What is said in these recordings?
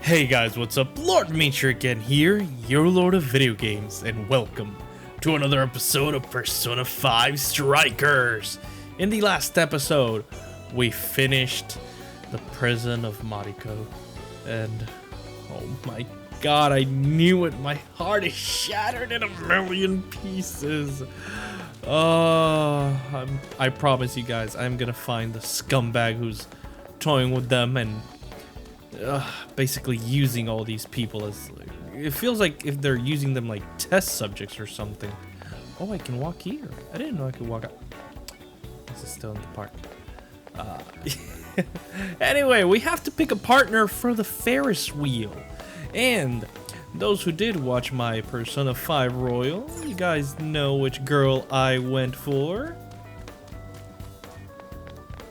Hey guys, what's up? Lord Mature again here, your Lord of Video Games, and welcome to another episode of Persona 5 Strikers. In the last episode, we finished the prison of Mariko, and oh my god, I knew it. My heart is shattered in a million pieces. I promise you guys, I'm gonna find the scumbag who's toying with them and basically using all these people as, it feels like if they're using them like test subjects or something. Oh, I can walk here. I didn't know I could walk up. This is still in the park. Anyway, we have to pick a partner for the Ferris wheel. And those who did watch my Persona 5 Royal, you guys know which girl I went for.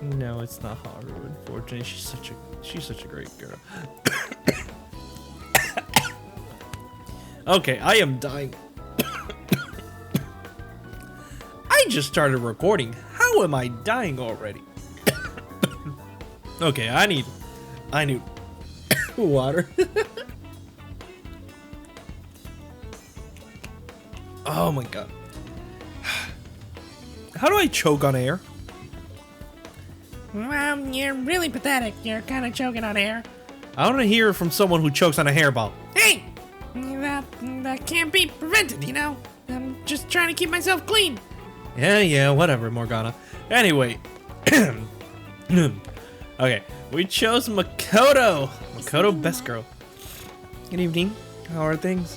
No, it's not Haru, unfortunately. She's such a great girl. Okay, I am dying. I just started recording. How am I dying already? Okay, I need water. Oh my god. How do I choke on air? Well, you're really pathetic. You're kind of choking on air. I want to hear from someone who chokes on a hairball. Hey! That can't be prevented, you know? I'm just trying to keep myself clean. Yeah, whatever, Morgana. Anyway. Okay, we chose Makoto. Makoto, best girl. Good evening. How are things?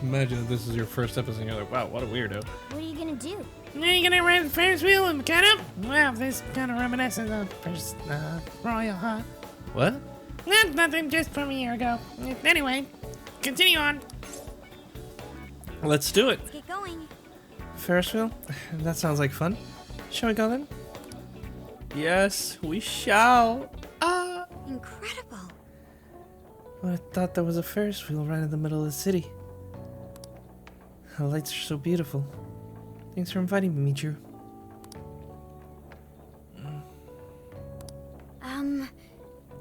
Imagine if this is your first episode and you're like, wow, what a weirdo. What are you gonna do? Are you gonna ride the Ferris wheel and Makoto? Well, this kind of reminiscent of first Royal, huh? What? Nothing, just from a year ago. Anyway, continue on. Let's do it. Let's get going. Ferris wheel? That sounds like fun. Shall we go then? Yes, we shall. Incredible. I thought there was a Ferris wheel right in the middle of the city. The lights are so beautiful. Thanks for inviting me, Michiru.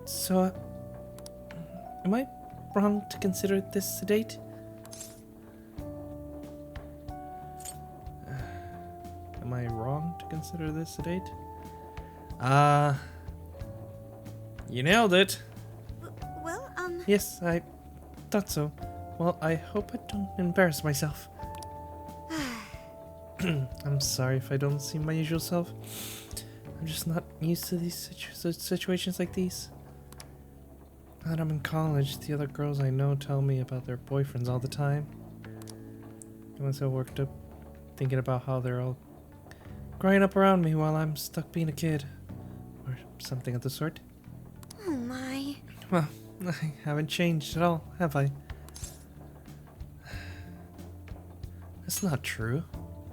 So, am I wrong to consider this a date? Am I wrong to consider this a date? You nailed it. Well, Yes, I thought so. Well, I hope I don't embarrass myself. I'm sorry if I don't seem my usual self. I'm just not used to these situations like these. When I'm in college, the other girls I know tell me about their boyfriends all the time. I was so worked up thinking about how they're all growing up around me while I'm stuck being a kid. Or something of the sort. oh my. Well, I haven't changed at all, have I? That's not true.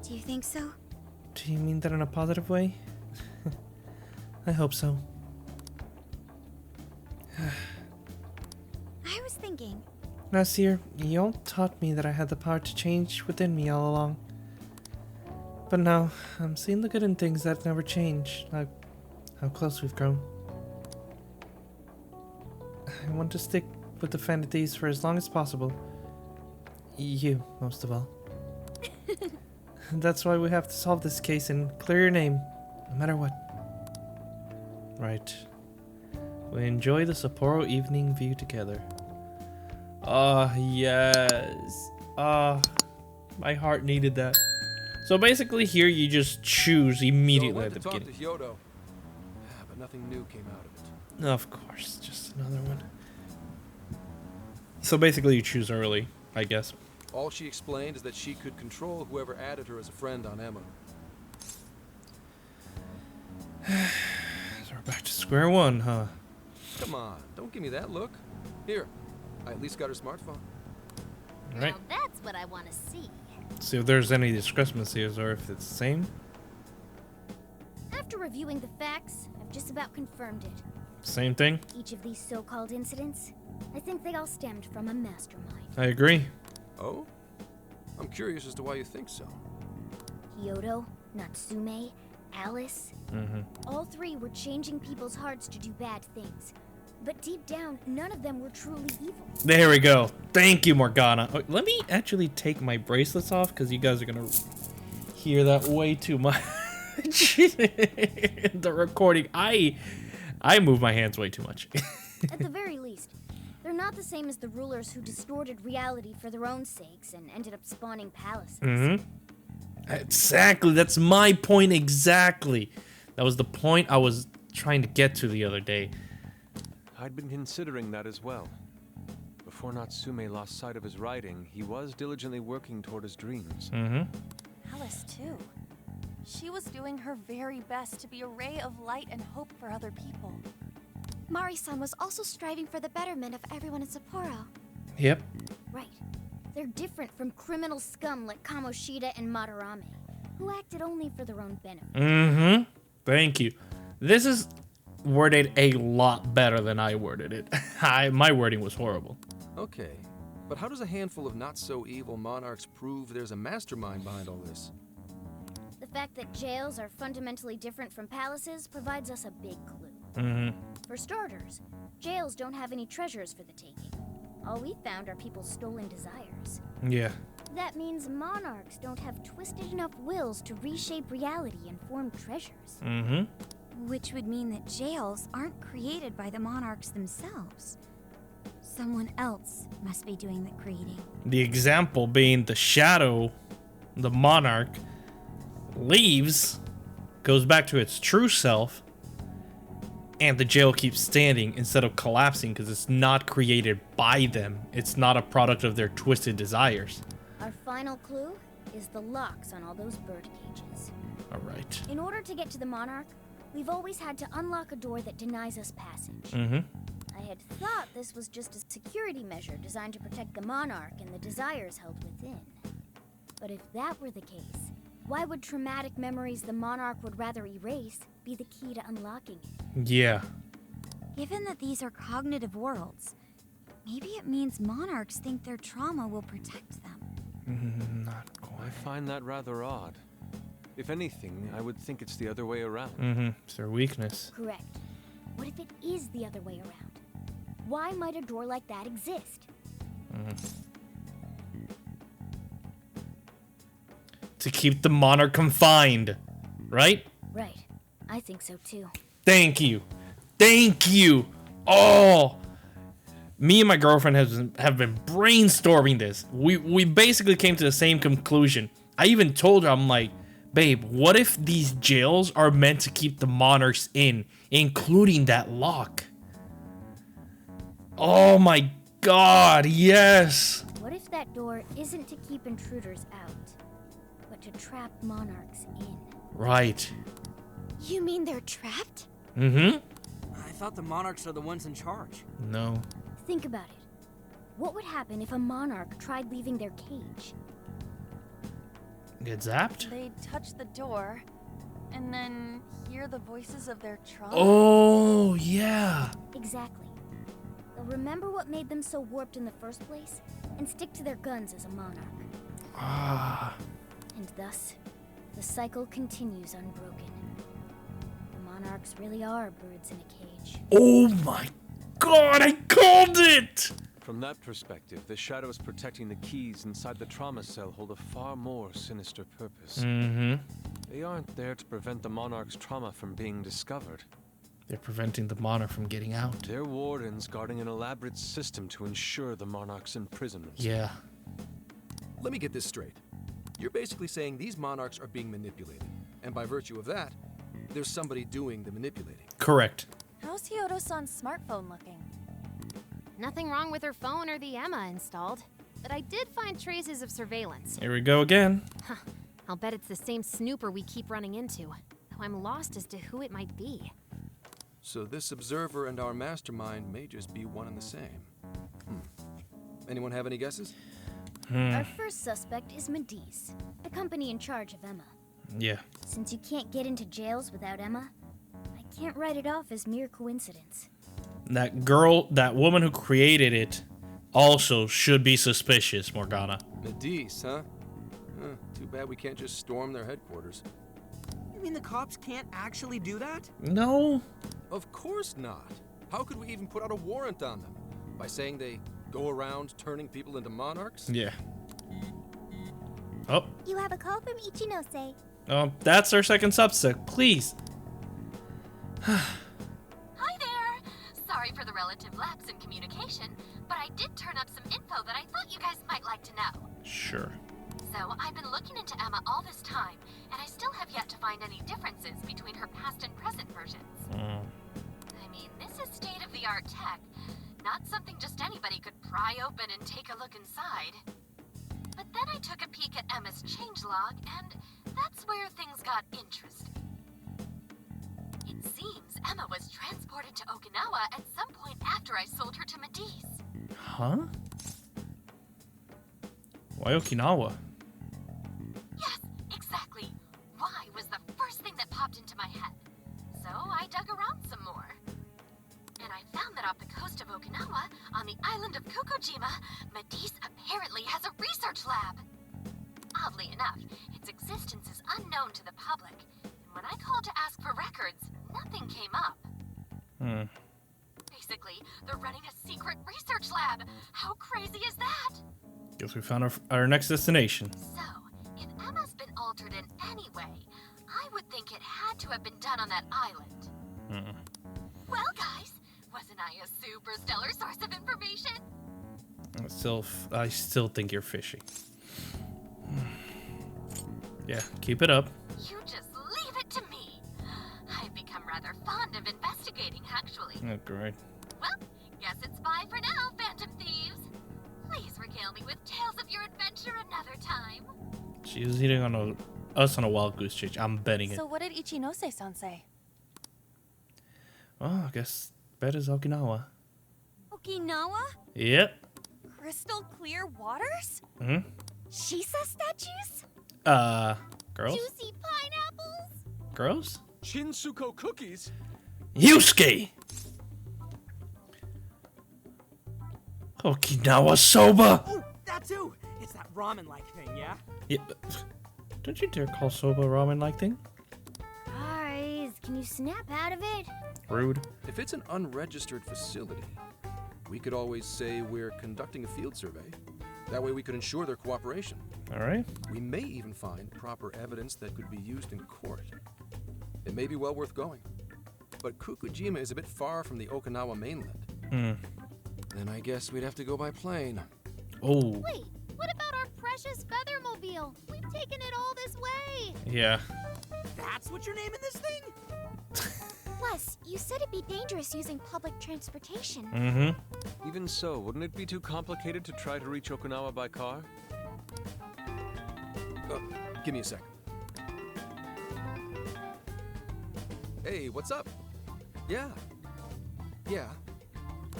Do you think so? Do you mean that in a positive way? I hope so. I was thinking. Last year, you all taught me that I had the power to change within me all along. But now, I'm seeing the good in things that never change, like how close we've grown. I want to stick with the Phantom Thieves for as long as possible. You, most of all. That's why we have to solve this case and clear your name, no matter what. Right. We enjoy the Sapporo evening view together. Ah, yes. My heart needed that. So basically here you just choose immediately at the beginning. To Hyodo, but nothing new came out of it. Of course, just another one. So basically you choose early, I guess. All she explained is that she could control whoever added her as a friend on Emma. So we're back to square one, huh? Come on, don't give me that look. Here, I at least got her smartphone. Alright. Now that's what I want to see. See if there's any discrepancies or if it's the same. After reviewing the facts, I've just about confirmed it. Same thing? Each of these so-called incidents, I think they all stemmed from a mastermind. I agree. Oh? I'm curious as to why you think so. Hyodo, Natsume, Alice, all three were changing people's hearts to do bad things. But deep down, none of them were truly evil. There we go. Thank you, Morgana. Oh, let me actually take my bracelets off because you guys are gonna hear that way too much. The recording. I move my hands way too much. At the very least, they're not the same as the rulers who distorted reality for their own sakes and ended up spawning palaces. Exactly. That's my point exactly. That was the point I was trying to get to the other day. I'd been considering that as well. Before Natsume lost sight of his writing, he was diligently working toward his dreams. Alice, too. She was doing her very best to be a ray of light and hope for other people. Mari-san was also striving for the betterment of everyone in Sapporo. Yep. Right. They're different from criminal scum like Kamoshida and Madarame, who acted only for their own benefit. Thank you. This is worded a lot better than I worded it. My wording was horrible. Okay, but how does a handful of not-so-evil monarchs prove there's a mastermind behind all this? The fact that jails are fundamentally different from palaces provides us a big clue. For starters, jails don't have any treasures for the taking. All we found are people's stolen desires. Yeah. That means monarchs don't have twisted enough wills to reshape reality and form treasures. Which would mean that jails aren't created by the monarchs themselves. Someone else must be doing the creating. The example being the shadow, the monarch, leaves, goes back to its true self, and the jail keeps standing instead of collapsing because it's not created by them. It's not a product of their twisted desires. Our final clue is the locks on all those bird cages. All right. In order to get to the monarch, we've always had to unlock a door that denies us passage. I had thought this was just a security measure designed to protect the monarch and the desires held within. But if that were the case, why would traumatic memories the monarch would rather erase be the key to unlocking it? Yeah. Given that these are cognitive worlds, maybe it means monarchs think their trauma will protect them. Not quite. I find that rather odd. If anything, I would think it's the other way around. It's their weakness. Correct. What if it is the other way around? Why might a door like that exist? To keep the monarch confined, right? Right. I think so too. Thank you. Thank you. Oh, me and my girlfriend have been brainstorming this. We basically came to the same conclusion. I even told her, I'm like, babe, what if these jails are meant to keep the monarchs in, including that lock? Oh my god, yes. What if that door isn't to keep intruders out, but to trap monarchs in? Right. You mean they're trapped? Mm-hmm. I thought the monarchs are the ones in charge. No. Think about it. What would happen if a monarch tried leaving their cage? Get zapped? They'd touch the door, and then hear the voices of their trauma. Oh, yeah. Exactly. They'll remember what made them so warped in the first place, and stick to their guns as a monarch. Ah. And thus, the cycle continues unbroken. The monarchs really are birds in a cage. Oh my god, I called it! From that perspective, the shadows protecting the keys inside the trauma cell hold a far more sinister purpose. They aren't there to prevent the monarch's trauma from being discovered. They're preventing the monarch from getting out. They're wardens guarding an elaborate system to ensure the monarch's imprisonment. Yeah. Let me get this straight. You're basically saying these monarchs are being manipulated, and by virtue of that, there's somebody doing the manipulating. Correct. How's Hyodo-san's smartphone looking? Nothing wrong with her phone or the Emma installed, but I did find traces of surveillance. Here we go again. I'll bet it's the same snooper we keep running into, though I'm lost as to who it might be. So this observer and our mastermind may just be one and the same. Anyone have any guesses? Our first suspect is Medice, the company in charge of Emma. Yeah. Since you can't get into jails without Emma, I can't write it off as mere coincidence. That girl, that woman who created it, also should be suspicious, Morgana. Medice, huh? Too bad we can't just storm their headquarters. You mean the cops can't actually do that? No. Of course not. How could we even put out a warrant on them? By saying they go around turning people into monarchs? Yeah. Oh. You have a call from Ichinose. Oh, that's our second subsect. Please. Hi there! Sorry for the relative lapse in communication, but I did turn up some info that I thought you guys might like to know. Sure. So, I've been looking into Emma all this time, and I still have yet to find any differences between her past and present versions. I mean, this is state-of-the-art tech, not something just anybody could pry open and take a look inside. But then I took a peek at Emma's changelog, and that's where things got interesting. It seems Emma was transported to Okinawa at some point after I sold her to Medice. Huh? Why Okinawa? Yes, exactly. Why was the first thing that popped into my head. So I dug around some more. And I found that off the coast of Okinawa, on the island of Kokojima, Medice apparently has a research lab. Oddly enough, its existence is unknown to the public, and when I called to ask for records, nothing came up. Basically, they're running a secret research lab. How crazy is that? Guess we found our next destination. So, if Emma's been altered in any way, I would think it had to have been done on that island. Well, guys, wasn't I a super stellar source of information? I still think you're fishy. Yeah, keep it up. You just leave it to me. I've become rather fond of investigating, actually. Oh, great. Well, guess it's bye for now, Phantom Thieves. Please regale me with tales of your adventure another time. She was eating on us on a wild goose chase. I'm betting it. So what did Ichinose-san say? Oh, I guess bet is Okinawa. Okinawa? Yep. Crystal clear waters? Shisa statues? Girls? Juicy pineapples? Girls? Shinsuko cookies? Yusuke! Okinawa soba! Oh, that too! It's that ramen-like thing, yeah? Yeah, don't you dare call soba ramen-like thing. Guys, can you snap out of it? Rude. If it's an unregistered facility, we could always say we're conducting a field survey. That way we could ensure their cooperation. Alright. We may even find proper evidence that could be used in court. It may be well worth going. But Kokojima is a bit far from the Okinawa mainland. Then I guess we'd have to go by plane. Oh. Wait, what about our precious feathermobile? We've taken it all this way. Yeah. That's what you're naming this thing? Plus, you said it'd be dangerous using public transportation. Even so, wouldn't it be too complicated to try to reach Okinawa by car? Give me a sec. Hey, what's up? Yeah.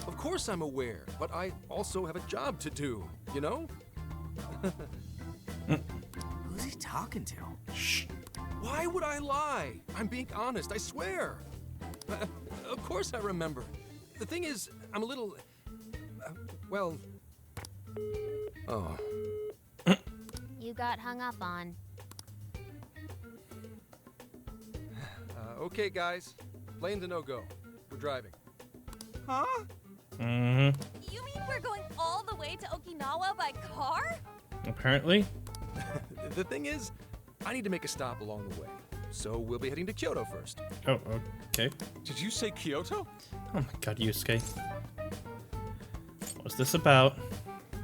Of course I'm aware, but I also have a job to do, you know? Who's he talking to? Shh. Why would I lie? I'm being honest, I swear. Of course I remember. The thing is, I'm a little... well... Oh. You got hung up on. Okay, guys. Plane's a no-go. We're driving. Huh? You mean we're going all the way to Okinawa by car? Apparently. The thing is, I need to make a stop along the way. So we'll be heading to Kyoto first. Oh, okay. Did you say Kyoto? Oh my god, Yusuke. What's this about?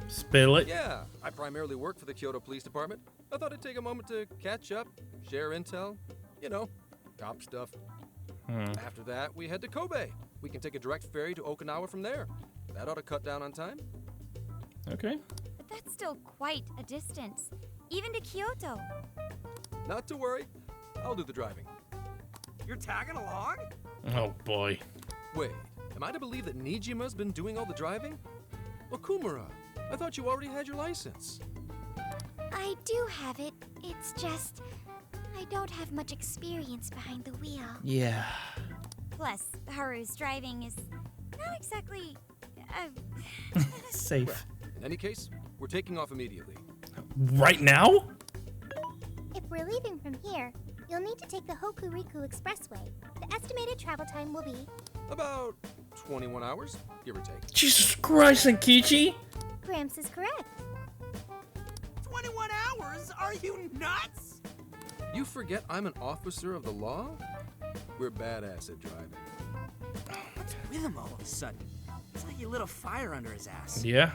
Spill it. Yeah, I primarily work for the Kyoto Police Department. I thought I'd take a moment to catch up, share intel, you know, cop stuff. After that, we head to Kobe. We can take a direct ferry to Okinawa from there. That ought to cut down on time. Okay. But that's still quite a distance, even to Kyoto. Not to worry. I'll do the driving. You're tagging along? Oh boy. Wait, am I to believe that Nijima's been doing all the driving? Okumura, I thought you already had your license. I do have it. It's just... I don't have much experience behind the wheel. Yeah. Plus, Haru's driving is not exactly... Safe. In any case, we're taking off immediately. Right now? If we're leaving from here, you'll need to take the Hokuriku Expressway. The estimated travel time will be... About 21 hours, give or take. Jesus Christ, Zenkichi! Gramps is correct. 21 hours? Are you nuts? You forget I'm an officer of the law? We're badass at driving. What's with him all of a sudden? It's like you lit a fire under his ass. Yeah.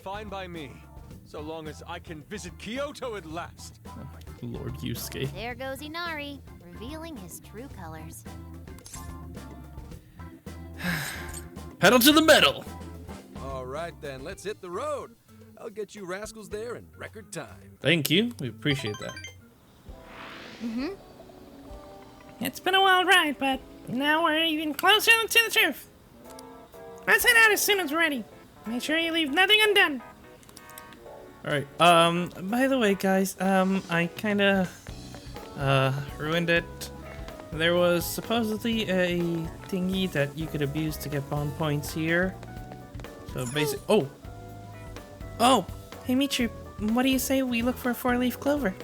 Fine by me, so long as I can visit Kyoto at last. Oh my Lord, Yusuke. There goes Inari, revealing his true colors. Pedal to the metal! All right then, let's hit the road. I'll get you rascals there in record time. Thank you. We appreciate that. It's been a wild ride, but now we're even closer to the truth. Let's head out as soon as we're ready. Make sure you leave nothing undone. Alright, by the way, guys, I kinda, ruined it. There was supposedly a thingy that you could abuse to get bond points here. So basic. Oh! Hey, Michiru, what do you say we look for a 4-leaf clover?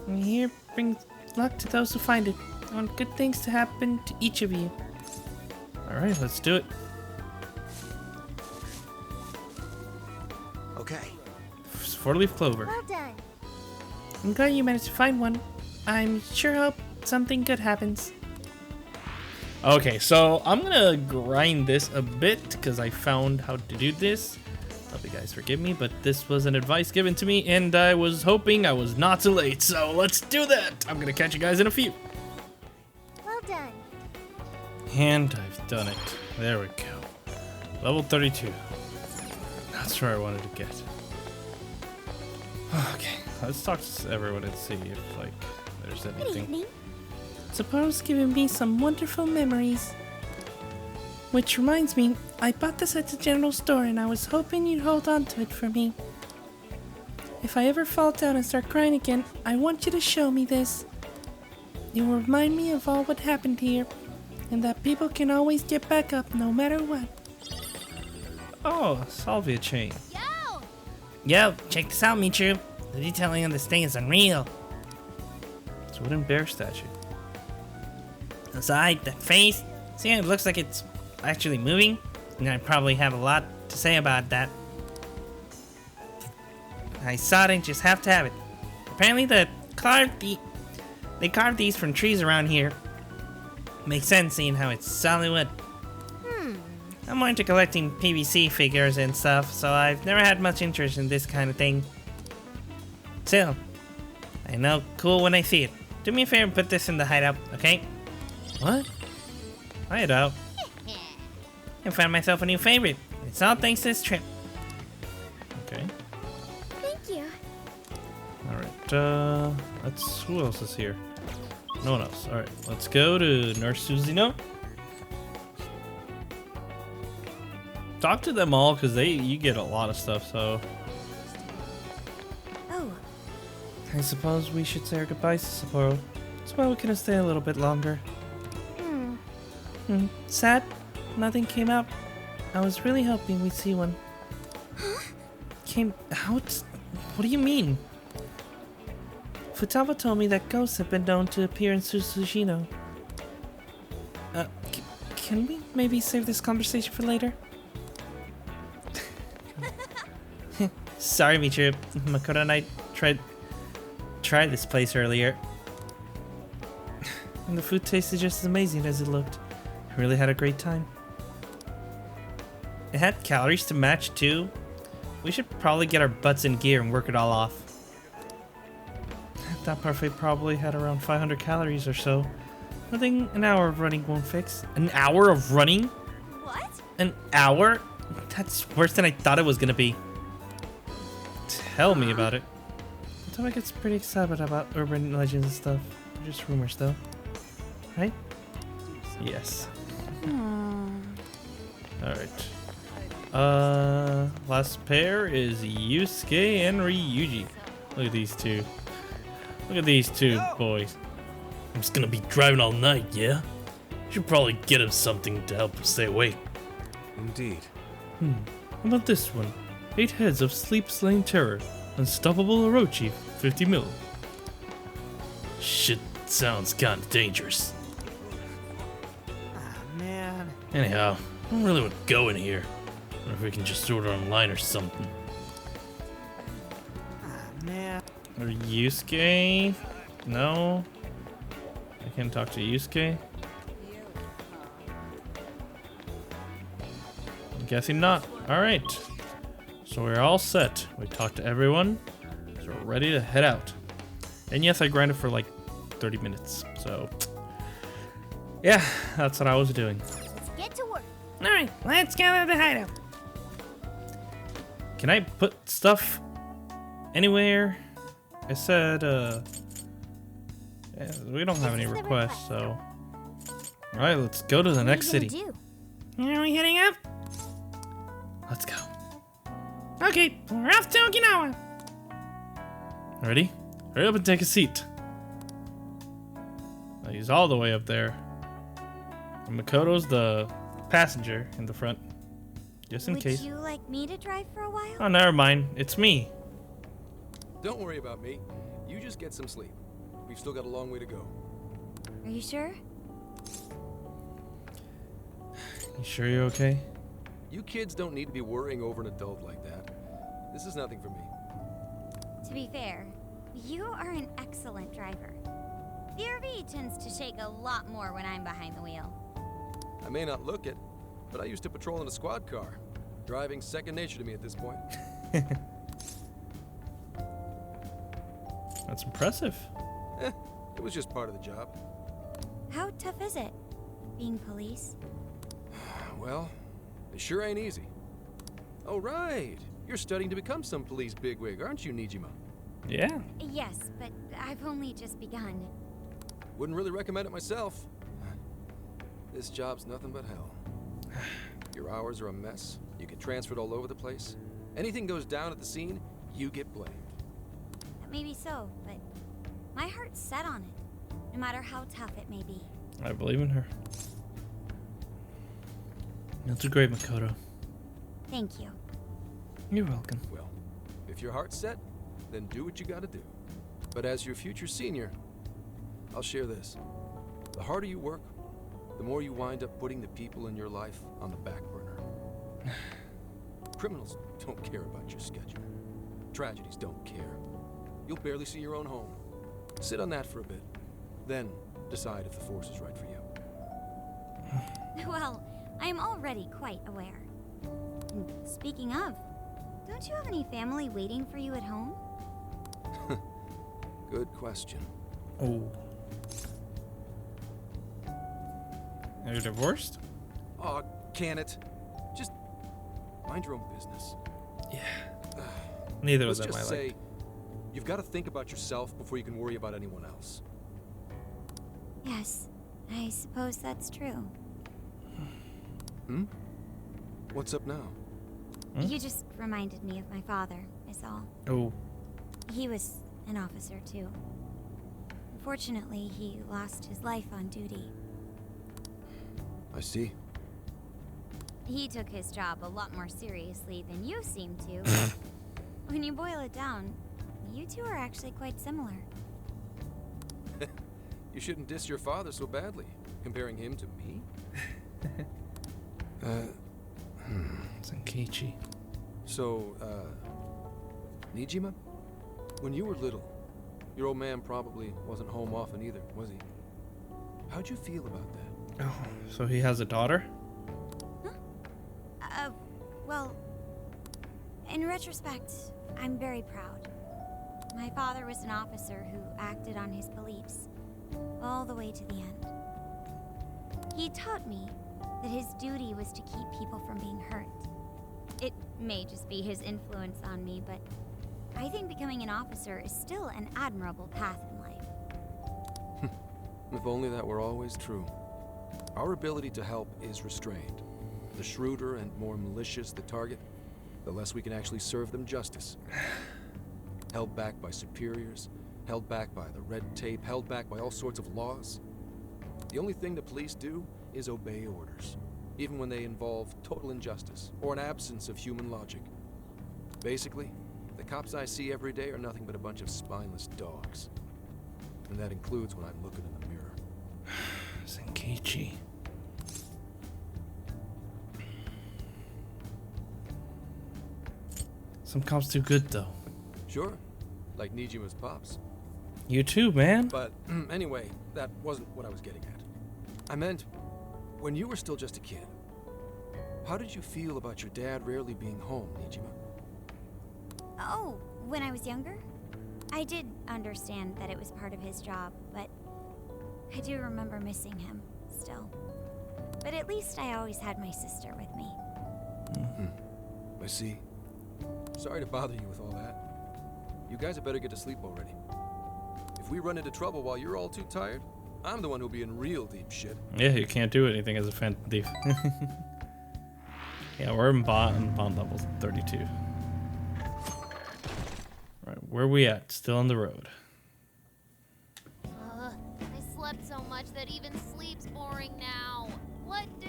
Here brings luck to those who find it. I want good things to happen to each of you. Alright, let's do it. Okay. 4-leaf clover. Well done. I'm glad you managed to find one. I'm sure hope something good happens. Okay, so I'm gonna grind this a bit because I found how to do this. Hope you guys forgive me, but this was an advice given to me and I was hoping I was not too late. So let's do that. I'm gonna catch you guys in a few. Well done. And I've done it. There we go. Level 32. That's where I wanted to get. Okay, let's talk to everyone and see if, like, there's Good anything. evening. Suppose giving me some wonderful memories. Which reminds me, I bought this at the general store and I was hoping you'd hold on to it for me. If I ever fall down and start crying again, I want you to show me this. It will remind me of all what happened here, and that people can always get back up no matter what. Oh, salvia chain. Yo, check this out, Michiru. The detailing on this thing is unreal. It's a wooden bear statue. Those eyes, the face. See how it looks like it's actually moving? And I probably have a lot to say about that. I saw it and just have to have it. Apparently they carved these from trees around here. Makes sense seeing how it's solid wood. I'm more into collecting PVC figures and stuff, so I've never had much interest in this kind of thing. Still, I know cool when I see it. Do me a favor and put this in the hideout, okay? What? Hideout. I found myself a new favorite. It's all thanks to this trip. Okay. Thank you. Alright, who else is here? No one else. Alright, let's go to Nurse Suzino. Talk to them all, because you get a lot of stuff, so... Oh, I suppose we should say our goodbyes to Sapporo. That's why we couldn't stay a little bit longer. Sad? Nothing came out. I was really hoping we'd see one. Came out? What do you mean? Futaba told me that ghosts have been known to appear in Tsuchishita. Can we maybe save this conversation for later? Sorry, Michiru. Makoto and I tried this place earlier. And the food tasted just as amazing as it looked. I really had a great time. It had calories to match too. We should probably get our butts in gear and work it all off. That parfait probably had around 500 calories or so. Nothing an hour of running won't fix. An hour of running? What? An hour? That's worse than I thought it was gonna be. Tell me about it. Tomo gets pretty excited about urban legends and stuff. They're just rumors though. Right? Yes. Alright. Last pair is Yusuke and Ryuji. Look at these two. Look at these two boys. I'm just gonna be driving all night, yeah? Should probably get him something to help him stay awake. Indeed. How about this one? 8 heads of Sleep Slain Terror. Unstoppable Orochi, 50 mil. Shit sounds kinda dangerous. Ah, man. Anyhow, I don't really want to go in here. I wonder if we can just order online or something. Man. Or Yusuke? No. I can't talk to Yusuke. I'm guessing not. Alright. So we're all set. We talked to everyone. So we're ready to head out. And yes, I grinded for like 30 minutes. So yeah, that's what I was doing. Let's get to work. Alright, let's get out of the hideout. Can I put stuff anywhere? I said, yeah, we don't have any requests, so. Alright, let's go to the next city. Are we heading up? Let's go. Okay, we're off to Okinawa. Ready? Hurry up and take a seat. Oh, he's all the way up there. And Makoto's the passenger in the front. Just in case. Would you like me to drive for a while? Oh, never mind. It's me. Don't worry about me. You just get some sleep. We've still got a long way to go. Are you sure? You sure you're okay? You kids don't need to be worrying over an adult like that. This is nothing for me. To be fair, you are an excellent driver. The RV tends to shake a lot more when I'm behind the wheel. I may not look it, but I used to patrol in a squad car. Driving's second nature to me at this point. That's impressive. It was just part of the job. How tough is it, being police? Well, it sure ain't easy. Oh, right. You're studying to become some police bigwig, aren't you, Nijima? Yeah. Yes, but I've only just begun. Wouldn't really recommend it myself. This job's nothing but hell. Your hours are a mess. You get transferred all over the place. Anything goes down at the scene, you get blamed. Maybe so, but my heart's set on it, no matter how tough it may be. I believe in her. That's great, Makoto. Thank you. You're welcome. Well, if your heart's set, then do what you gotta do. But as your future senior, I'll share this. The harder you work, the more you wind up putting the people in your life on the back burner. Criminals don't care about your schedule. Tragedies don't care. You'll barely see your own home. Sit on that for a bit. Then decide if the force is right for you. Well, I am already quite aware. And speaking of, don't you have any family waiting for you at home? Good question. Oh. Are you divorced? Aw, can it? Just mind your own business. Yeah. Neither of Let's them I just like. say, you've got to think about yourself before you can worry about anyone else. Yes, I suppose that's true. What's up now? You just reminded me of my father, is all. Oh. He was an officer, too. Unfortunately, he lost his life on duty. I see. He took his job a lot more seriously than you seem to. When you boil it down, you two are actually quite similar. You shouldn't diss your father so badly, comparing him to me. Zenkichi. So, Nijima? When you were little, your old man probably wasn't home often either, was he? How'd you feel about that? Oh, so he has a daughter? Well, in retrospect, I'm very proud. My father was an officer who acted on his beliefs all the way to the end. He taught me that his duty was to keep people from being hurt. It may just be his influence on me, but I think becoming an officer is still an admirable path in life. If only that were always true. Our ability to help is restrained. The shrewder and more malicious the target, the less we can actually serve them justice. Held back by superiors, held back by the red tape, held back by all sorts of laws. The only thing the police do is obey orders, even when they involve total injustice or an absence of human logic. Basically, the cops I see every day are nothing but a bunch of spineless dogs. And that includes when I'm looking in the mirror. Zenkichi. Some cops do good, though. Sure. Like Nijima's pops. You too, man. But anyway, that wasn't what I was getting at. I meant, when you were still just a kid, how did you feel about your dad rarely being home, Nijima? Oh, when I was younger? I did understand that it was part of his job, but I do remember missing him still. But at least I always had my sister with me. I see. Sorry to bother you with all that. You guys had better get to sleep already. If we run into trouble while you're all too tired, I'm the one who'll be in real deep shit. Yeah, you can't do anything as a Phantom Thief. Yeah, we're in bond level 32. Right, where are we at? Still on the road. I slept so much that even sleep's boring now. What do?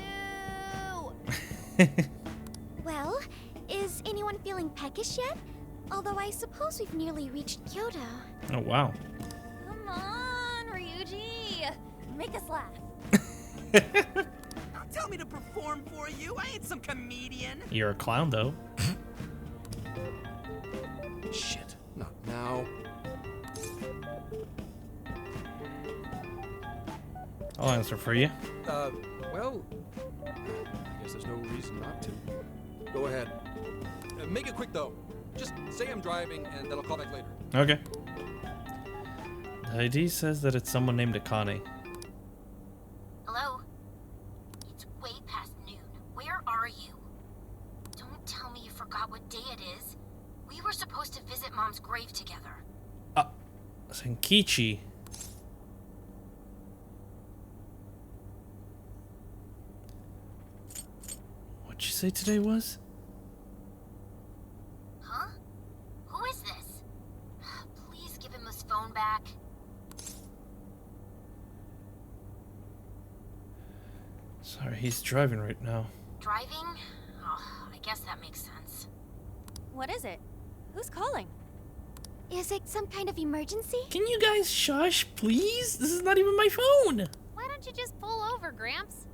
Well, is anyone feeling peckish yet? Although I suppose we've nearly reached Kyoto. Oh, wow. Come on, Ryuji. Make us laugh. Don't tell me to perform for you. I ain't some comedian. You're a clown, though. Shit, not now. I'll answer for you. Well, I guess there's no reason not to. Go ahead. Make it quick, though. Just say I'm driving, and then I'll call back later. Okay. The ID says that it's someone named Akane. Hello? It's way past noon. Where are you? Don't tell me you forgot what day it is. We were supposed to visit Mom's grave together. Zenkichi. What'd you say today was? Huh? Who is this? Please give him his phone back. Sorry, he's driving right now. Driving? Oh, I guess that makes sense. What is it? Who's calling? Is it some kind of emergency? Can you guys shush, please? This is not even my phone. Why don't you just pull over, Gramps?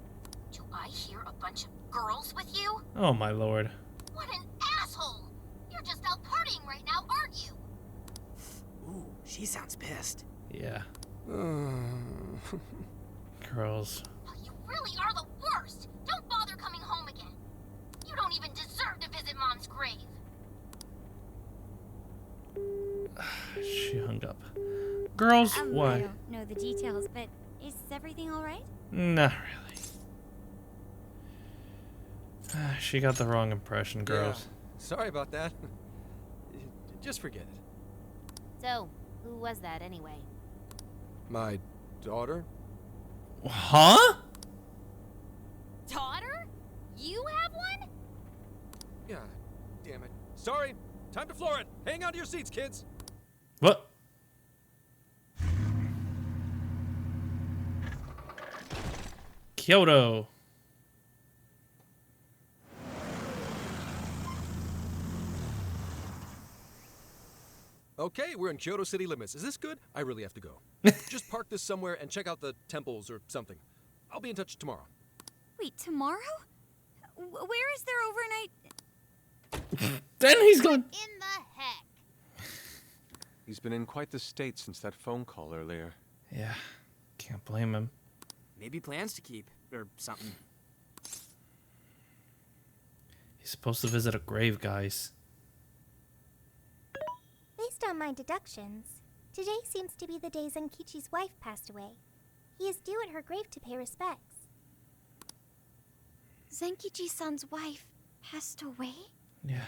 Do I hear a bunch of girls with you? Oh my lord. What an asshole! You're just out partying right now, aren't you? Ooh, she sounds pissed. Yeah. Girls. You really are the worst! Don't bother coming home again. You don't even deserve to visit Mom's grave. She hung up. Girls, why? I don't know the details, but is everything all right? Not really. She got the wrong impression, girls. Yeah, sorry about that. Just forget it. So, who was that anyway? My daughter? Huh? Daughter? You have one? Yeah, damn it. Sorry, time to floor it. Hang on to your seats, kids. What? Kyoto. Okay, we're in Kyoto city limits. Is this good? I really have to go. Just park this somewhere and check out the temples or something. I'll be in touch tomorrow. Wait, tomorrow? Where is their overnight? Then he's gone. In the heck? He's been in quite the state since that phone call earlier. Yeah, can't blame him. Maybe plans to keep, or something. He's supposed to visit a grave, guys. Based on my deductions, today seems to be the day Zenkichi's wife passed away. He is due at her grave to pay respects. Zenkichi-san's wife passed away? Yeah.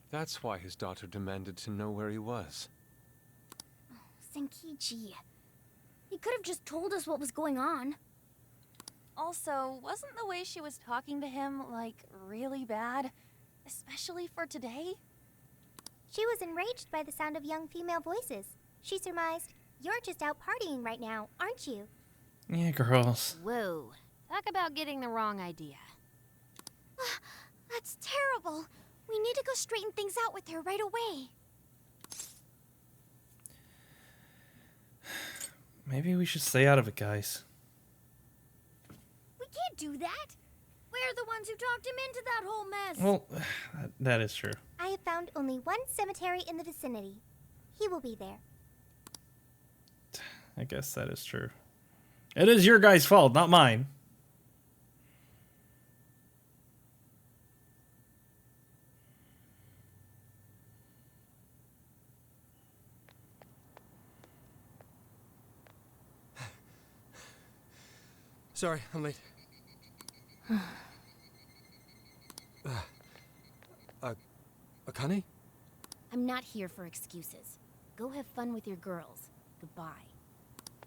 That's why his daughter demanded to know where he was. Zenkichi. He could have just told us what was going on. Also, wasn't the way she was talking to him, like, really bad? Especially for today? She was enraged by the sound of young female voices. She surmised, "You're just out partying right now, aren't you?" Yeah, girls. Whoa. Talk about getting the wrong idea. That's terrible. We need to go straighten things out with her right away. Maybe we should stay out of it, guys. We can't do that. We're the ones who talked him into that whole mess. Well, that is true. I have found only one cemetery in the vicinity. He will be there. I guess that is true. It is your guys' fault, not mine. Sorry, I'm late. Akane? I'm not here for excuses. Go have fun with your girls. Goodbye.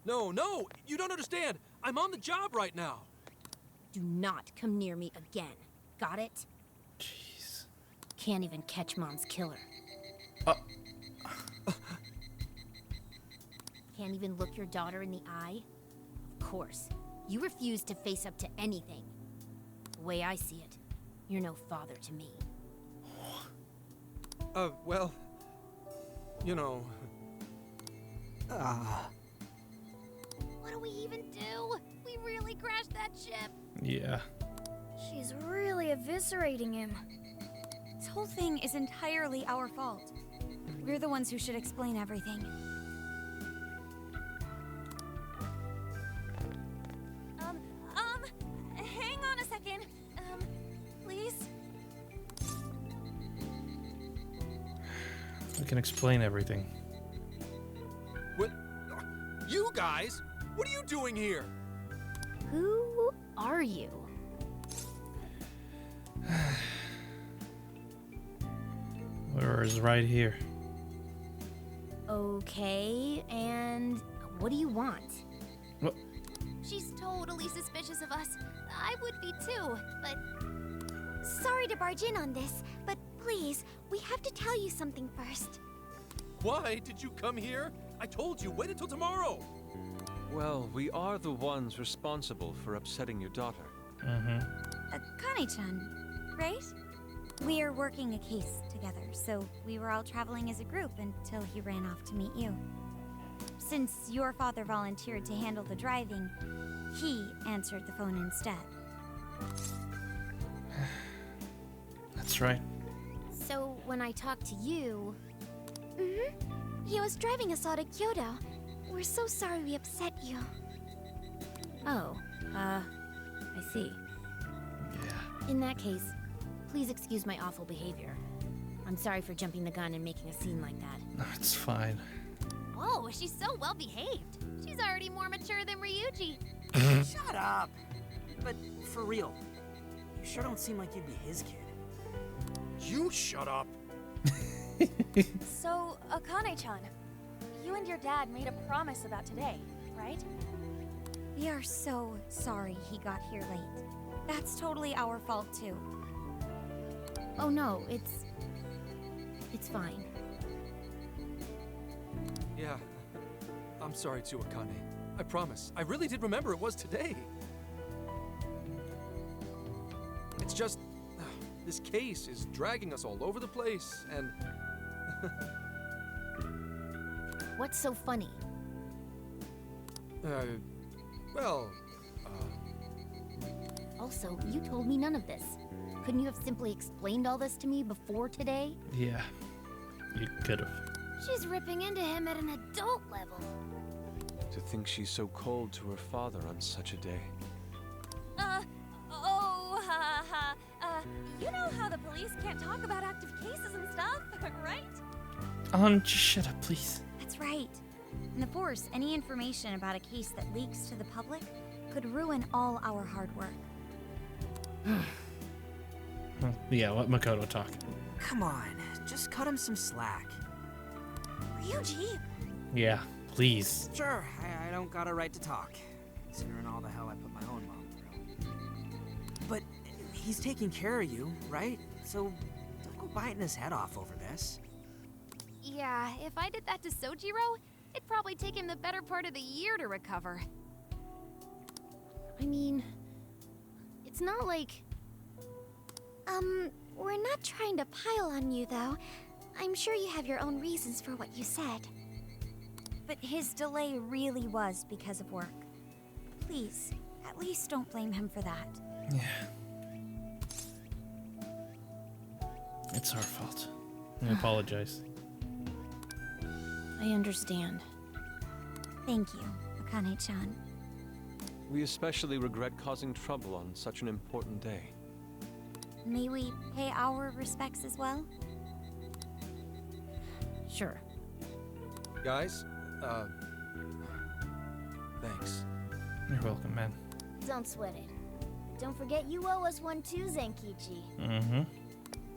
No, you don't understand. I'm on the job right now. Do not come near me again. Got it? Jeez. Can't even catch Mom's killer. Can't even look your daughter in the eye? Of course. You refuse to face up to anything. The way I see it, you're no father to me. Well, you know... What do we even do? We really crashed that ship. Yeah. She's really eviscerating him. This whole thing is entirely our fault. We're the ones who should explain everything. Hang on a second. Please? We can explain everything. What? You guys? What are you doing here? Who are you? Where's right here? Okay, and what do you want? What? She's totally suspicious of us. I would be too, but Sorry to barge in on this, but please, we have to tell you something first. Why did you come here? I told you, wait until tomorrow. Well, we are the ones responsible for upsetting your daughter. Akane-chan, right? We're working a case together, so we were all traveling as a group until he ran off to meet you. Since your father volunteered to handle the driving, he answered the phone instead. That's right. So when I talk to you... He was driving us all to Kyoto. We're so sorry we upset you. Oh, I see. Yeah. In that case, please excuse my awful behavior. I'm sorry for jumping the gun and making a scene like that. No, it's fine. oh, she's so well behaved. She's already more mature than Ryuji. Shut up. But for real, you sure don't seem like you'd be his kid. You shut up. So, Akane-chan, you and your dad made a promise about today, right? We are so sorry he got here late. That's totally our fault too. Oh no, it's fine. Yeah, I'm sorry too, Akane. I promise. I really did remember it was today. It's just... this case is dragging us all over the place, and... What's so funny? Well... Also, you told me none of this. Couldn't you have simply explained all this to me before today? Yeah. You could have. She's ripping into him at an adult level. To think she's so cold to her father on such a day. You know how the police can't talk about active cases and stuff, right? Just shut up, please. That's right. In the Force, any information about a case that leaks to the public could ruin all our hard work. Yeah, let Makoto talk. Come on, just cut him some slack. Ryuji! Yeah, please. Sure, I don't got a right to talk, considering all the hell I put my own mom through. But he's taking care of you, right? So don't go biting his head off over this. Yeah, if I did that to Sojiro, it'd probably take him the better part of the year to recover. I mean, it's not like... We're not trying to pile on you, though. I'm sure you have your own reasons for what you said. But his delay really was because of work. Please, at least don't blame him for that. Yeah. It's our fault. I apologize. I understand. Thank you, Akane-chan. We especially regret causing trouble on such an important day. May we pay our respects as well? Sure. Guys, thanks. You're welcome, man. Don't sweat it. Don't forget you owe us one too, Zenkichi. Mm-hmm.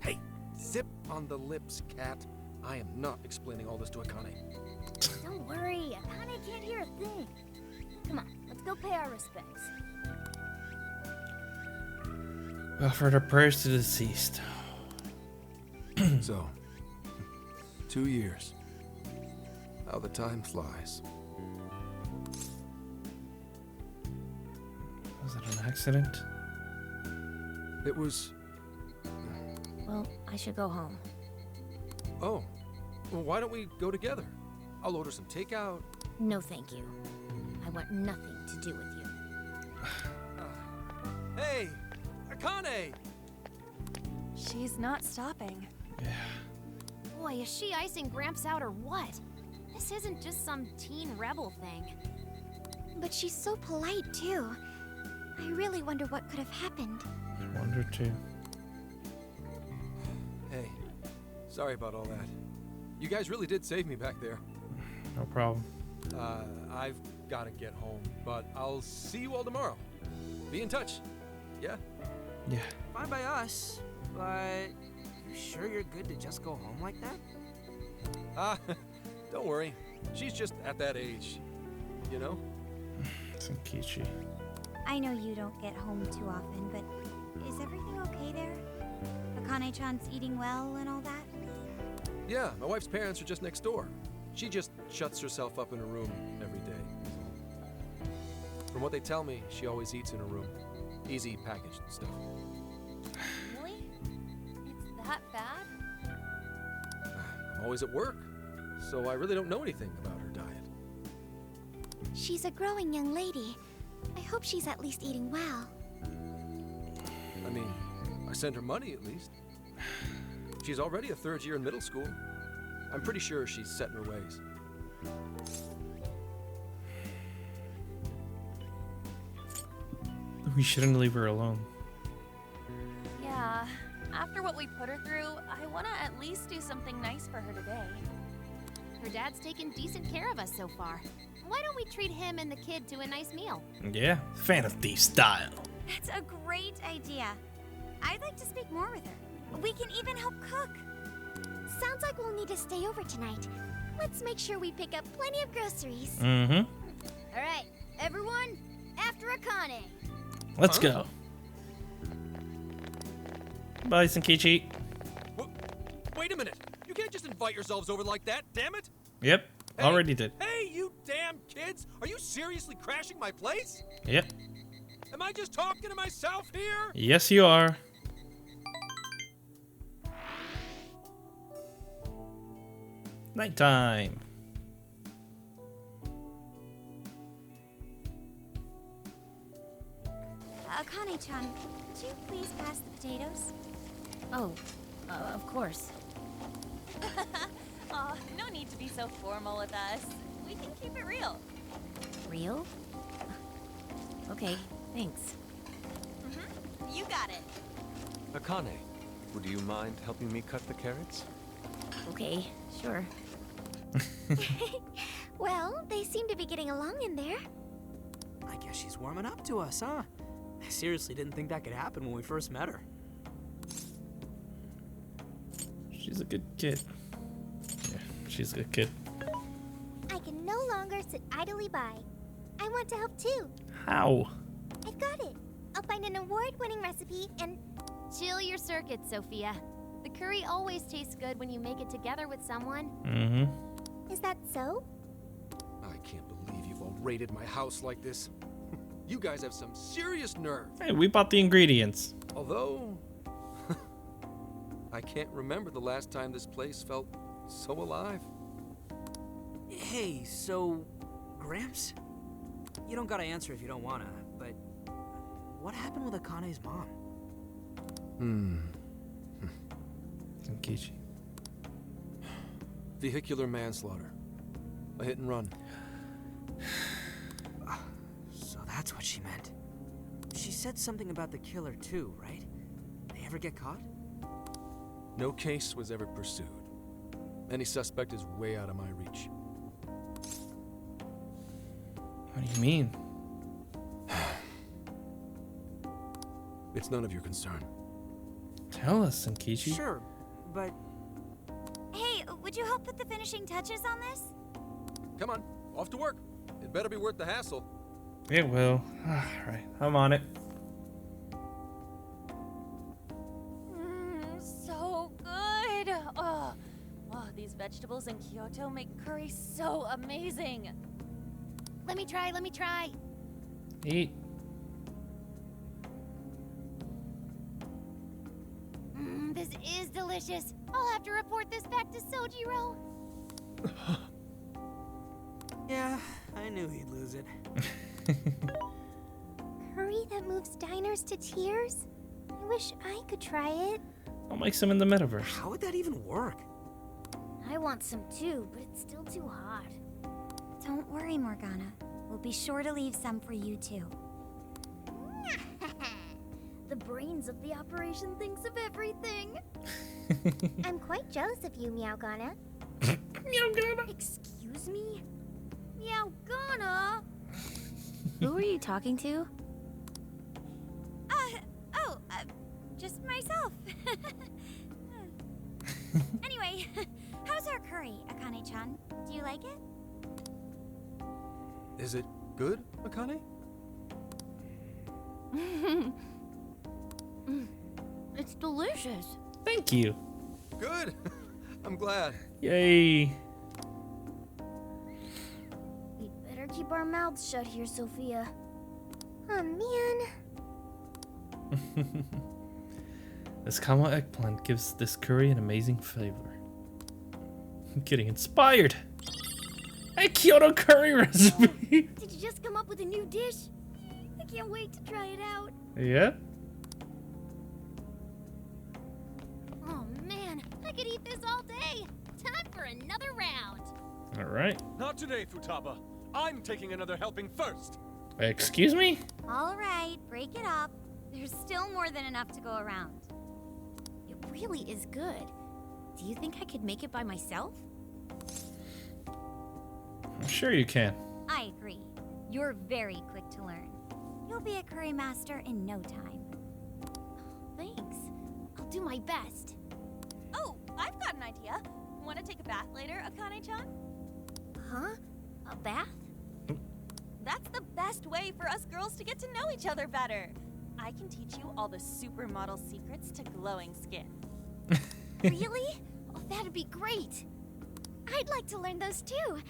Hey, zip on the lips, cat. I am not explaining all this to Akane. Don't worry, Akane can't hear a thing. Come on, let's go pay our respects. Offered our prayers to the deceased. So, 2 years. How the time flies. Was it an accident? It was... Well, I should go home. Oh, well, why don't we go together? I'll order some takeout. No, thank you. I want nothing to do with you. Hey, Akane! She's not stopping. Yeah. Boy, is she icing Gramps out or what? This isn't just some teen rebel thing. But she's so polite, too. I really wonder what could have happened. I wonder too. Hey, sorry about all that. You guys really did save me back there. No problem. I've got to get home, but I'll see you all tomorrow. Be in touch. Yeah? Yeah. Fine by us, but you sure you're good to just go home like that? Don't worry. She's just at that age, you know? Zenkichi. I know you don't get home too often, but is everything okay there? Akane-chan's eating well and all that? Yeah, my wife's parents are just next door. She just shuts herself up in her room every day. From what they tell me, she always eats in her room. Easy packaged stuff. Really? It's that bad? I'm always at work, so I really don't know anything about her diet. She's a growing young lady. I hope she's at least eating well. I mean, I send her money at least. She's already a third year in middle school. I'm pretty sure she's set in her ways. We shouldn't leave her alone. Yeah. After what we put her through, I want to at least do something nice for her today. Her dad's taken decent care of us so far. Why don't we treat him and the kid to a nice meal? Yeah. Phantom Thief style. That's a great idea. I'd like to speak more with her. We can even help cook. Sounds like we'll need to stay over tonight. Let's make sure we pick up plenty of groceries. Mm-hmm. All right, everyone, after Akane. Let's go. Bye, Zenkichi. Wait a minute! You can't just invite yourselves over like that, damn it! Yep. Hey, Already did. Hey, you damn kids! Are you seriously crashing my place? Yep. Am I just talking to myself here? Yes, you are. Nighttime. Akane-chan, could you please pass the potatoes? Oh, of course. Aw, no need to be so formal with us. We can keep it real. Real? Okay, thanks. You got it. Akane, would you mind helping me cut the carrots? Okay, sure. Well, they seem to be getting along in there. I guess she's warming up to us, huh? I seriously didn't think that could happen when we first met her. She's a good kid. Yeah, she's a good kid. I can no longer sit idly by. I want to help too. How? I've got it. I'll find an award-winning recipe and... Chill your circuits, Sophia. The curry always tastes good when you make it together with someone. Mm-hmm. Is that so? I can't believe you've all raided my house like this. You guys have some serious nerve. Hey, we bought the ingredients. Although, I can't remember the last time this place felt so alive. Hey, so, Gramps? You don't gotta answer if you don't wanna, but what happened with Akane's mom? Zenkichi. Vehicular manslaughter. A hit and run. So that's what she meant. She said something about the killer too, right? They ever get caught? No case was ever pursued. Any suspect is way out of my reach. What do you mean? It's none of your concern. Tell us, Zenkichi. Sure, but... Hey, would you help put the finishing touches on this? Come on, off to work. It better be worth the hassle. It will. Alright, I'm on it. So good. Oh, these vegetables in Kyoto make curry so amazing. Let me try. Eat. This is delicious. I'll have to report this back to Sojiro. Yeah, I knew he'd lose it. Curry that moves diners to tears? I wish I could try it. I'll make some in the metaverse. How would that even work? I want some too, but it's still too hot. Don't worry, Morgana. We'll be sure to leave some for you too. The brains of the operation thinks of everything. I'm quite jealous of you, Meowgana. Meowgana. Excuse me? Meowgana? Who are you talking to? Just myself. Anyway, how's our curry, Akane-chan? Do you like it? Is it good, Akane? It's delicious. Thank you. Good. I'm glad. Yay. We'd better keep our mouths shut here, Sophia. Oh, man. This Kama eggplant gives this curry an amazing flavor. I'm getting inspired. A Kyoto curry recipe. Did you just come up with a new dish? I can't wait to try it out. Yeah? Oh man, I could eat this all day. Time for another round. Alright. Not today, Futaba. I'm taking another helping first. Excuse me? All right, break it up. There's still more than enough to go around. It really is good. Do you think I could make it by myself? I'm sure you can. I agree. You're very quick to learn. You'll be a curry master in no time. Thanks. I'll do my best. Oh, I've got an idea. Want to take a bath later, Akane-chan? Huh? A bath? That's the best way for us girls to get to know each other better. I can teach you all the supermodel secrets to glowing skin. Really? Oh, that'd be great. I'd like to learn those too.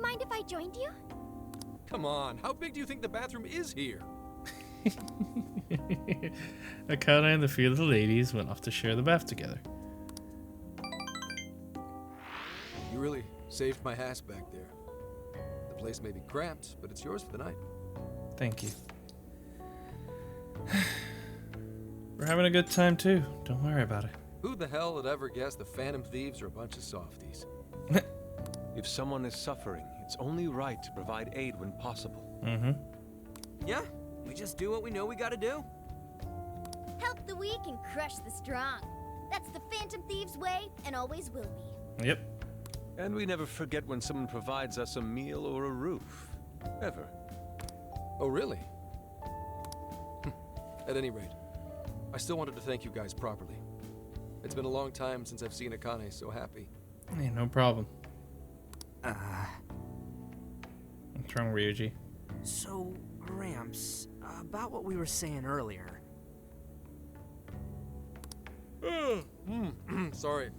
Mind if I joined you? Come on, how big do you think the bathroom is here? Akane and the few little ladies went off to share the bath together. You really saved my ass back there. The place may be cramped, but it's yours for the night. Thank you. We're having a good time too. Don't worry about it. Who the hell would ever guess the Phantom Thieves are a bunch of softies? If someone is suffering, it's only right to provide aid when possible. Mm-hmm. Yeah, we just do what we know we gotta do. Help the weak and crush the strong. That's the Phantom Thieves way and always will be. Yep. And we never forget when someone provides us a meal or a roof. Ever. Oh, really? At any rate, I still wanted to thank you guys properly. It's been a long time since I've seen Akane so happy. Hey, no problem. What's wrong, Ryuji? So, Ramps, about what we were saying earlier. Sorry.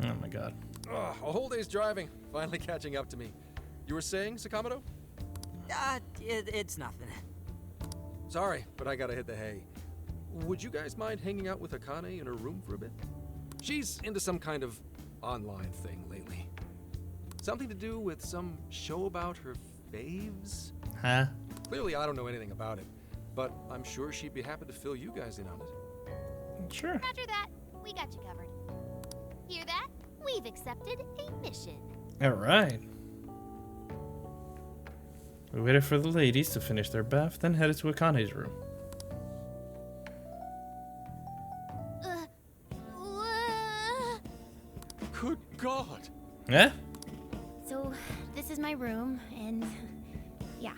Oh my god. A whole day's driving, finally catching up to me. You were saying, Sakamoto? It's nothing. Sorry, but I gotta hit the hay. Would you guys mind hanging out with Akane in her room for a bit? She's into some kind of online thing lately. Something to do with some show about her faves? Huh? Clearly I don't know anything about it, but I'm sure she'd be happy to fill you guys in on it. Sure. Roger that. We got you covered. Hear that? we've accepted a mission. Alright. We waited for the ladies to finish their bath, then headed to Akane's room. Good God! Yeah? So, this is my room, and yeah.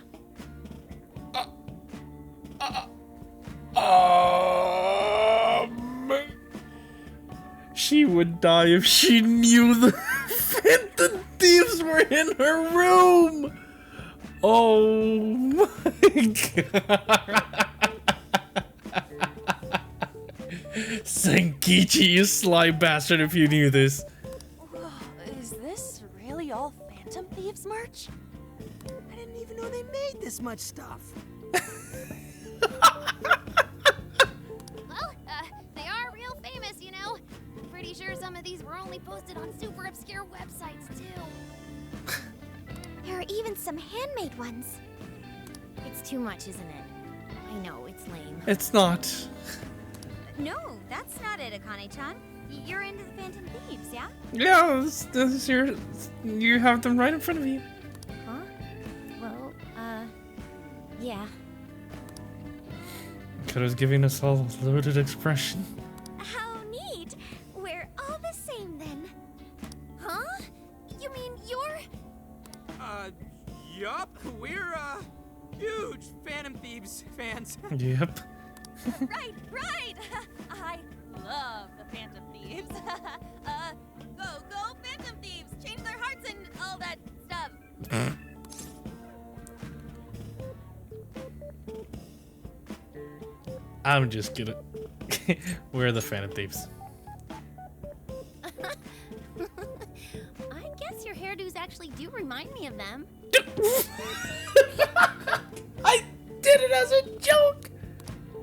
She would die if she knew the Phantom Thieves were in her room! Oh my god! Zenkichi, you sly bastard, if you knew this. Is this really all Phantom Thieves merch? I didn't even know they made this much stuff. Well, they are real famous, you know. I'm pretty sure some of these were only posted on super obscure websites, too. There are even some handmade ones. It's too much, isn't it? I know, it's lame. It's not. No, that's not it, Akane-chan. You're into the Phantom Thieves, yeah? Yeah, this you have them right in front of you. Huh? Well, yeah. Could have giving us all a loaded expression. How neat! We're all the same then. Huh? You mean you're... Yup. We're, huge Phantom Thieves fans. Yep. Right! I love the Phantom Thieves. Go Phantom Thieves! Change their hearts and all that stuff. I'm just kidding. We're the Phantom Thieves. I guess your hairdos actually do remind me of them. I did it as a joke!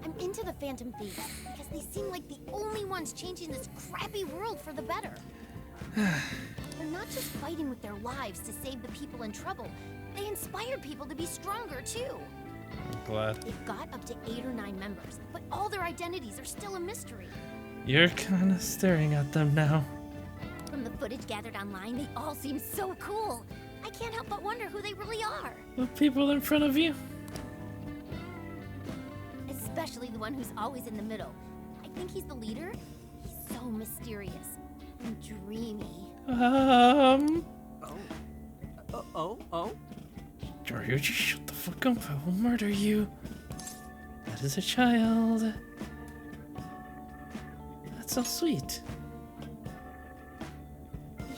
I'm into the Phantom Thieves because they seem like the only ones changing this crappy world for the better. They're not just fighting with their lives to save the people in trouble. They inspired people to be stronger, too. I'm glad. They've got up to 8 or 9 members, but all their identities are still a mystery. You're kind of staring at them now. From the footage gathered online, they all seem so cool. I can't help but wonder who they really are. The people in front of you. Especially the one who's always in the middle. I think he's the leader. He's so mysterious and dreamy. Ryuji, shut the fuck up. I will murder you. That is a child. That's so sweet.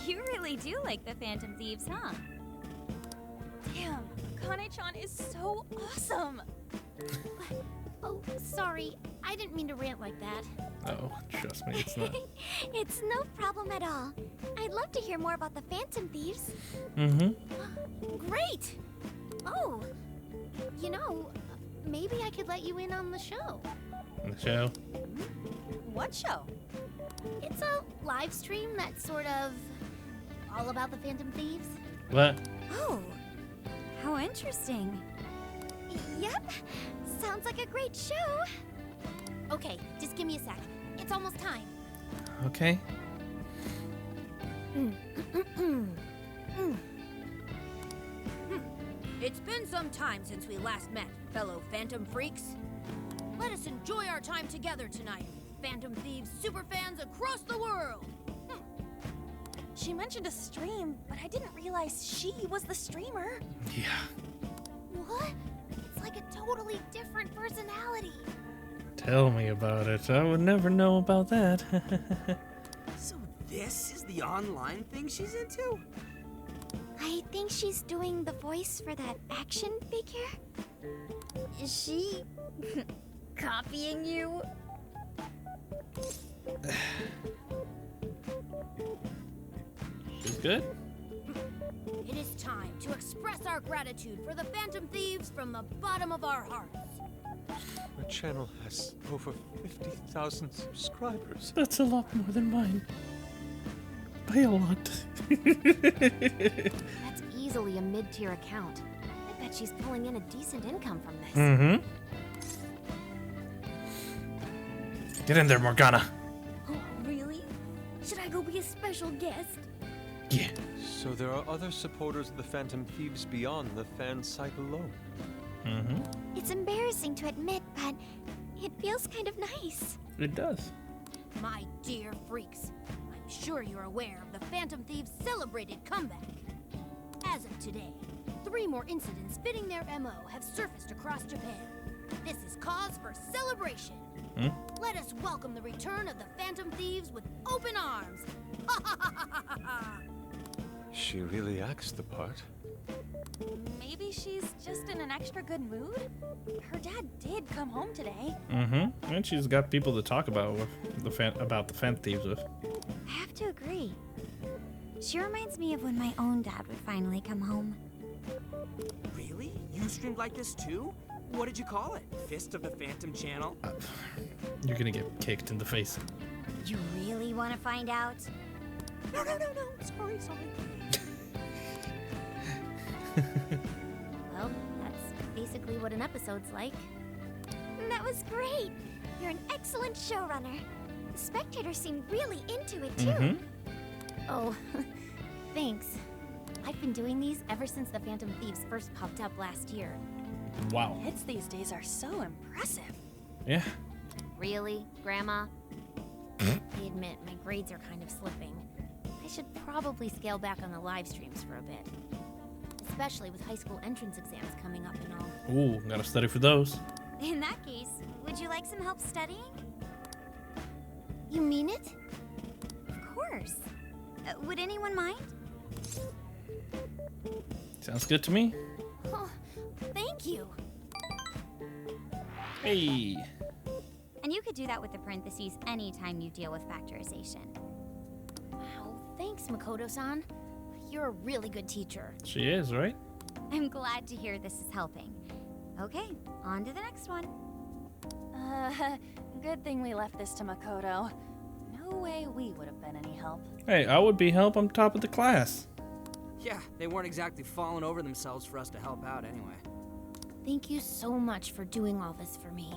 You really do like the Phantom Thieves, huh? Damn, Akane-chan is so awesome. Oh, sorry. I didn't mean to rant like that. Oh, trust me, it's not. It's no problem at all. I'd love to hear more about the Phantom Thieves. Mm-hmm. Great! Oh, you know, maybe I could let you in on the show. The show? What show? It's a live stream that's sort of all about the Phantom Thieves. What? Oh, how interesting. Yep, sounds like a great show. Okay, just give me a sec. It's almost time. Okay. It's been some time since we last met, fellow Phantom Freaks. Let us enjoy our time together tonight, Phantom Thieves superfans across the world. She mentioned a stream, but I didn't realize she was the streamer. Yeah. What? It's like a totally different personality. Tell me about it. I would never know about that. So this is the online thing she's into? I think she's doing the voice for that action figure. Is she copying you? She's good? It is time to express our gratitude for the Phantom Thieves from the bottom of our hearts. Our channel has over 50,000 subscribers. That's a lot more than mine. By a lot. That's easily a mid-tier account. I bet she's pulling in a decent income from this. Mm-hmm. Get in there, Morgana. Oh, really? Should I go be a special guest. Yeah. So there are other supporters of the Phantom Thieves beyond the fan site alone. Mm-hmm. It's embarrassing to admit, but it feels kind of nice. It does. My dear freaks, I'm sure you're aware of the Phantom Thieves' celebrated comeback. As of today, 3 more incidents fitting their MO have surfaced across Japan. This is cause for celebration. Let us welcome the return of the Phantom Thieves with open arms. Ha ha ha ha ha ha! She really acts the part. Maybe she's just in an extra good mood? Her dad did come home today. Mm-hmm. And she's got people to talk about with the Phantom Thieves with. I have to agree. She reminds me of when my own dad would finally come home. Really? You streamed like this too? What did you call it? Fist of the Phantom Channel? You're gonna get kicked in the face. You really want to find out? No. Sorry. Well, that's basically what an episode's like. That was great. You're an excellent showrunner. The spectators seem really into it, too. Mm-hmm. Oh, thanks. I've been doing these ever since the Phantom Thieves first popped up last year. Wow. Hits these days are so impressive. Yeah. Really, Grandma? I admit, my grades are kind of slipping. I should probably scale back on the live streams for a bit. Especially with high school entrance exams coming up and all. Ooh, gotta study for those. In that case, would you like some help studying? You mean it? Of course. Would anyone mind? Sounds good to me. Oh, thank you. Hey. And you could do that with the parentheses anytime you deal with factorization. Wow, thanks, Makoto-san. You're a really good teacher. She is, right? I'm glad to hear this is helping. Okay, on to the next one. Good thing we left this to Makoto. No way we would have been any help. Hey, I would be help. I'm top of the class. Yeah, they weren't exactly falling over themselves for us to help out anyway. Thank you so much for doing all this for me.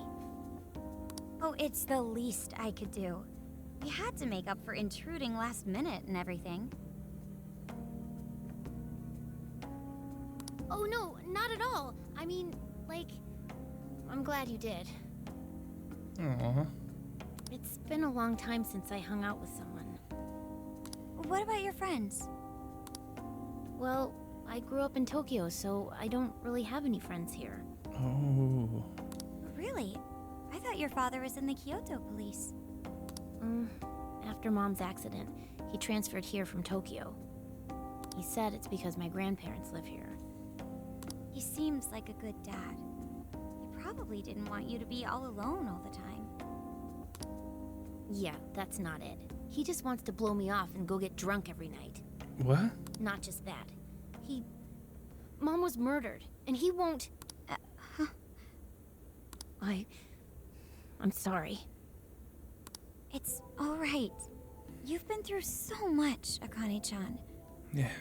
Oh, it's the least I could do. We had to make up for intruding last minute and everything. Oh no, not at all. I mean, like, I'm glad you did. Aww. It's been a long time since I hung out with someone. What about your friends? Well, I grew up in Tokyo, so I don't really have any friends here. Oh. Really? I thought your father was in the Kyoto police. After Mom's accident, he transferred here from Tokyo. He said it's because my grandparents live here. He seems like a good dad. He probably didn't want you to be all alone all the time. Yeah, that's not it. He just wants to blow me off and go get drunk every night. What? Not just that. Mom was murdered, and he won't... I'm sorry. It's all right. You've been through so much, Akane-chan. Yeah.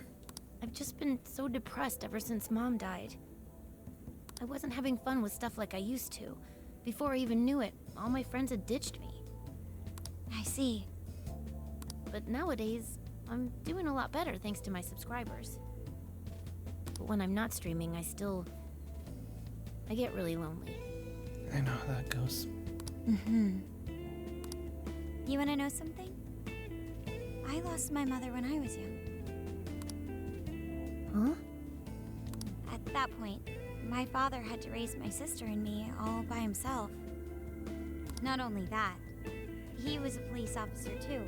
I've just been so depressed ever since Mom died. I wasn't having fun with stuff like I used to. Before I even knew it, all my friends had ditched me. I see. But nowadays, I'm doing a lot better thanks to my subscribers. But when I'm not streaming, I get really lonely. I know how that goes. You want to know something? I lost my mother when I was young. Huh? At that point, my father had to raise my sister and me all by himself. Not only that, he was a police officer too.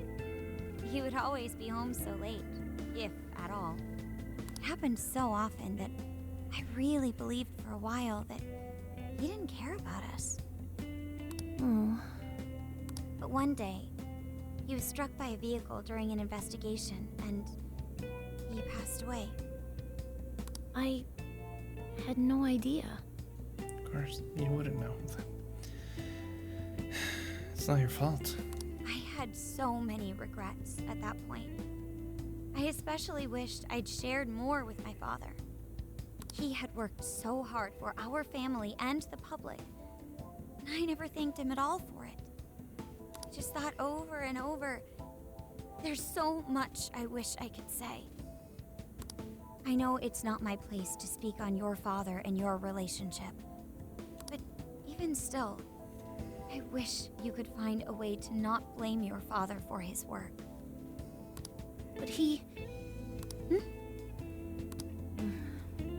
He would always be home so late, if at all. It happened so often that I really believed for a while that he didn't care about us. Oh. But one day, he was struck by a vehicle during an investigation, and he passed away. I had no idea. Of course, you wouldn't know. It's not your fault. I had so many regrets at that point. I especially wished I'd shared more with my father. He had worked so hard for our family and the public, and I never thanked him at all for it. I just thought over and over, There's so much I wish I could say. I know it's not my place to speak on your father and your relationship. But even still, I wish you could find a way to not blame your father for his work. But he...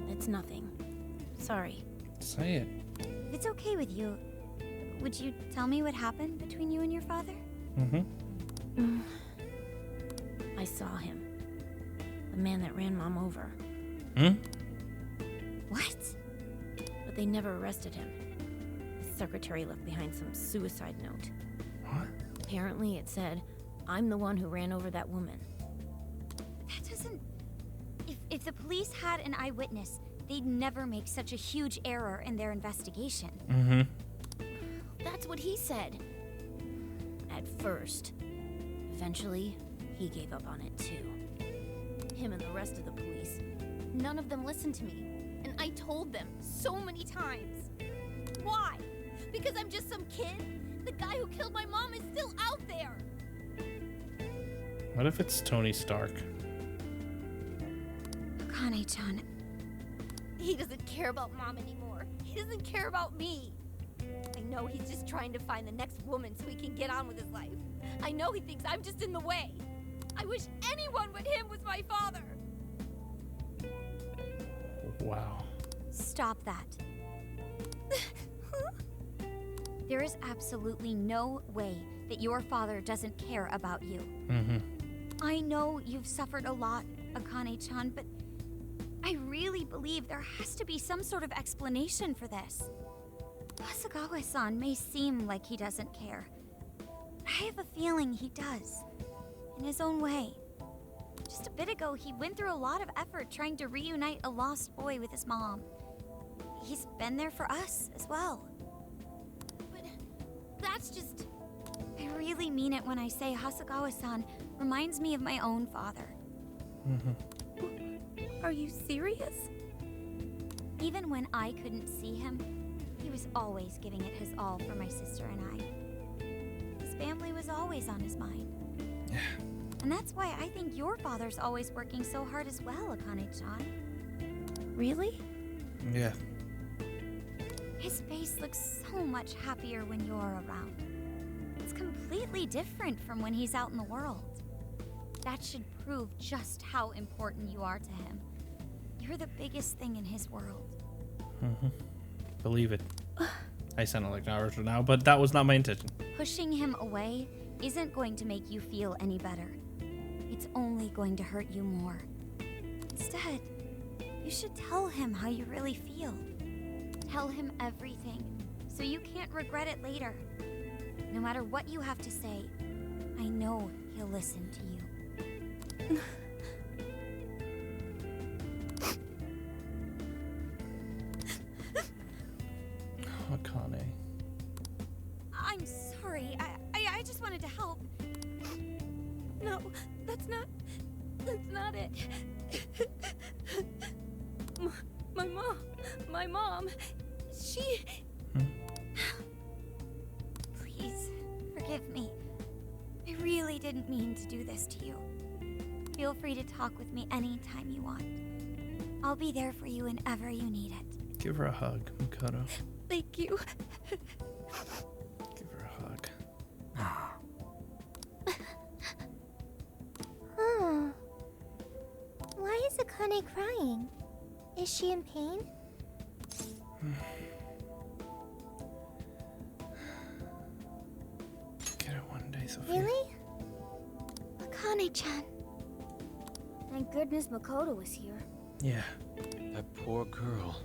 It's nothing. Sorry. Say it. If it's okay with you, would you tell me what happened between you and your father? I saw him. The man that ran Mom over. What? But they never arrested him. His secretary left behind some suicide note. What? Apparently it said, "I'm the one who ran over that woman." That doesn't... If the police had an eyewitness, they'd never make such a huge error in their investigation. That's what he said. At first. Eventually, he gave up on it too. Him and the rest of the police. None of them listened to me. And I told them so many times. Why? Because I'm just some kid? The guy who killed my mom is still out there! What if it's Tony Stark? Akane-chan. He doesn't care about Mom anymore. He doesn't care about me. I know he's just trying to find the next woman so he can get on with his life. I know he thinks I'm just in the way. I wish anyone but him was my father. Wow. Stop that. There is absolutely no way that your father doesn't care about you. I know you've suffered a lot, Akane-chan, but I really believe there has to be some sort of explanation for this. Hasegawa-san may seem like he doesn't care, but I have a feeling he does, in his own way. Just a bit ago, he went through a lot of effort trying to reunite a lost boy with his mom. He's been there for us as well. But that's just... I really mean it when I say Hasegawa-san reminds me of my own father. Are you serious? Even when I couldn't see him, he was always giving it his all for my sister and I. His family was always on his mind. Yeah. And that's why I think your father's always working so hard as well, Akane-chan. Really? Yeah. His face looks so much happier when you're around. It's completely different from when he's out in the world. That should prove just how important you are to him. You're the biggest thing in his world. Believe it. I sound like Naruto now, but that was not my intention. Pushing him away isn't going to make you feel any better. It's only going to hurt you more. Instead, you should tell him how you really feel. Tell him everything, so you can't regret it later. No matter what you have to say, I know he'll listen to you. Akane. I'm sorry. I just wanted to help. No, that's not it. My mom, she... Please, forgive me. I really didn't mean to do this to you. Feel free to talk with me anytime you want. I'll be there for you whenever you need it. Give her a hug, Makoto. Thank you. Give her a hug. Oh. Why is Akane crying? Is she in pain? Get it one day, Sophia. Really? Akane-chan. Thank goodness Makoto was here. Yeah. That poor girl.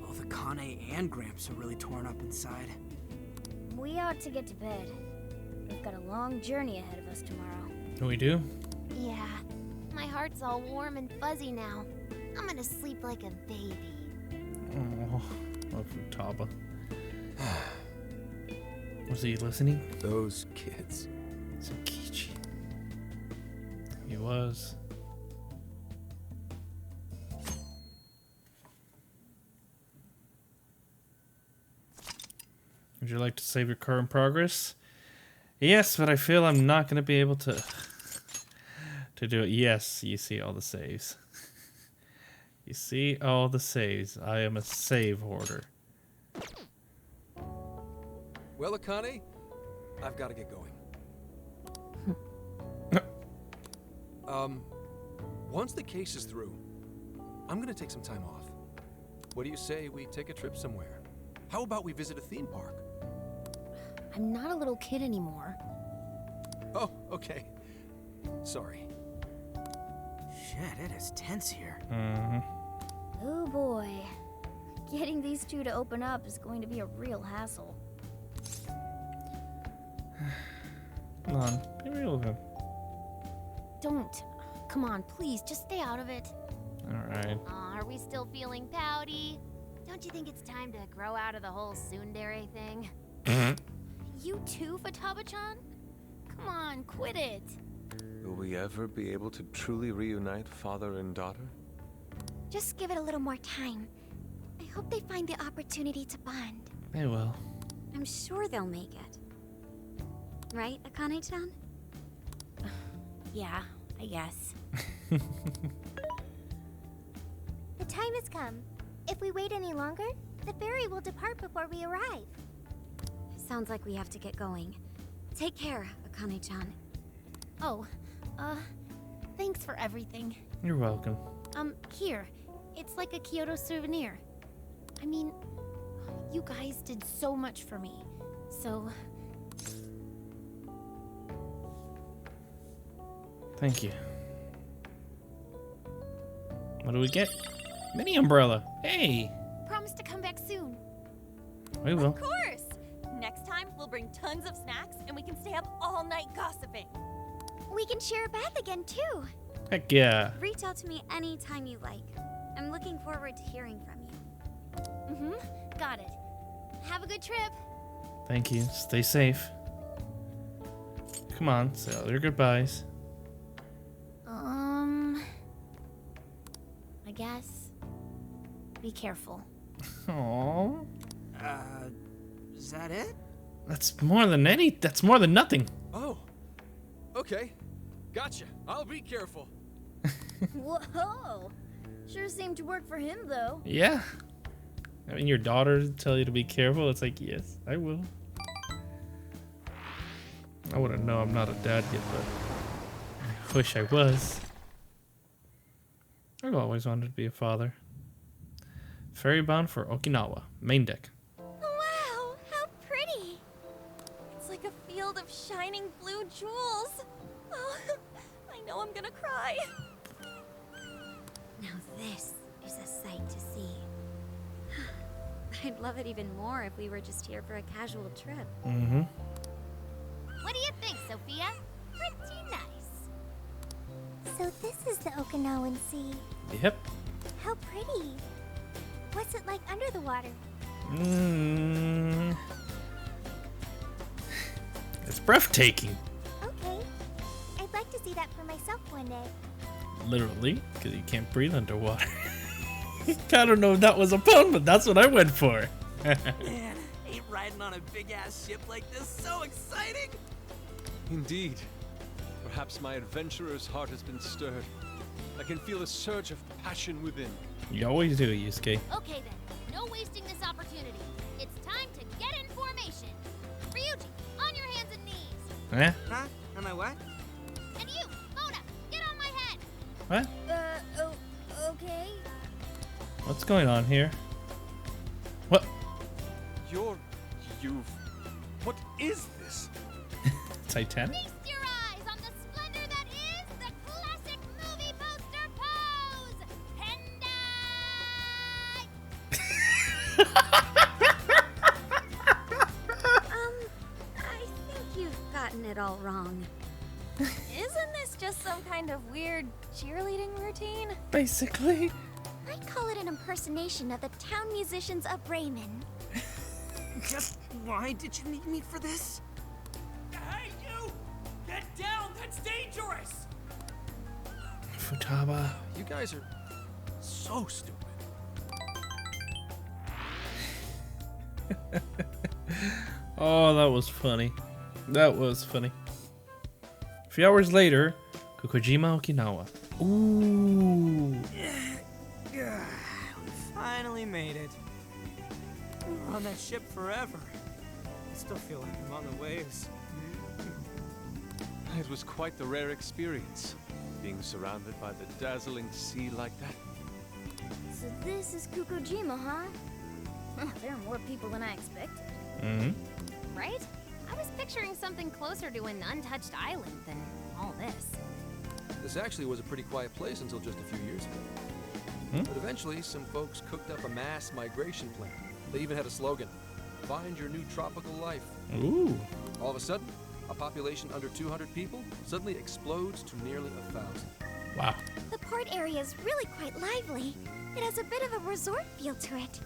Both Akane and Gramps are really torn up inside. We ought to get to bed. We've got a long journey ahead of us tomorrow. We do? Yeah, my heart's all warm and fuzzy now. I'm gonna sleep like a baby. Oh, love Futaba. Was he listening? Those kids. Zenkichi. He was. Would you like to save your current progress? Yes, but I feel I'm not going to be able to. to do it. Yes, you see all the saves. You see all the saves. I am a save hoarder. Well, Akane, I've got to get going. Once the case is through, I'm gonna take some time off. What do you say we take a trip somewhere? How about we visit a theme park? I'm not a little kid anymore. Oh, okay. Sorry. Shit, it is tense here. Oh boy. Getting these two to open up is going to be a real hassle. Come on, be real with him. Don't. Come on, please, just stay out of it. Alright. Are we still feeling pouty? Don't you think it's time to grow out of the whole tsundere thing? You too, Futaba-chan? Come on, quit it. Will we ever be able to truly reunite father and daughter? Just give it a little more time. I hope they find the opportunity to bond. They will. I'm sure they'll make it. Right, Akane-chan? Yeah, I guess. The time has come. If we wait any longer, the ferry will depart before we arrive. Sounds like we have to get going. Take care, Akane-chan. Oh, thanks for everything. You're welcome. Here. It's like a Kyoto souvenir. I mean, you guys did so much for me. So... Thank you. What do we get? Mini umbrella. Hey! Promise to come back soon. We will. Of course! Next time, we'll bring tons of snacks and we can stay up all night gossiping. We can share a bath again, too. Heck yeah. Reach out to me anytime you like. I'm looking forward to hearing from you. Got it. Have a good trip. Thank you. Stay safe. Come on, say all your goodbyes. I guess. Be careful. Aww. Is that it? That's more than nothing. Oh, okay. Gotcha. I'll be careful. Whoa. Sure seemed to work for him, though. Yeah. I mean, your daughter tell you to be careful. It's like, yes, I will. I wouldn't know I'm not a dad yet, but I wish I was. I've always wanted to be a father. Ferry bound for Okinawa, main deck. Wow, how pretty! It's like a field of shining blue jewels. Oh, I know I'm gonna cry. Now this is a sight to see. I'd love it even more if we were just here for a casual trip. What do you think, Sophia? Pretty nice. So this is the Okinawan Sea. Yep. How pretty. What's it like under the water? It's breathtaking. Okay. I'd like to see that for myself one day. Literally, because you can't breathe underwater. I don't know if that was a pun, but that's what I went for. Man, ain't riding on a big-ass ship like this so exciting? Indeed. Perhaps my adventurer's heart has been stirred. I can feel a surge of passion within. You always do, Yusuke. Okay then, no wasting this opportunity. It's time to get in formation. Ryuji, on your hands and knees. Eh? Huh? Am I what? And you, Mona, get on my head. What? Okay. What's going on here? What? What is this? Titanic? Feast your eyes on the splendor that is the classic movie poster pose. Hendai. I think you've gotten it all wrong. Isn't this just some kind of weird cheerleading routine? Basically. I'd call it an impersonation of the town musicians of Bremen. Just why did you need me for this? Hey, you! Get down! That's dangerous! Futaba. You guys are so stupid. Oh, that was funny. That was funny. A few hours later, Kokojima, Okinawa. Ooh. We finally made it. We're on that ship forever. I still feel like I'm on the waves. It was quite the rare experience, being surrounded by the dazzling sea like that. So this is Kokojima, huh? There are more people than I expected. Mm-hmm. Right? I was picturing something closer to an untouched island than all this. This actually was a pretty quiet place until just a few years ago. But eventually, some folks cooked up a mass migration plan. They even had a slogan, "Find your new tropical life." Ooh. All of a sudden, a population under 200 people suddenly explodes to nearly 1,000. Wow. The port area is really quite lively. It has a bit of a resort feel to it.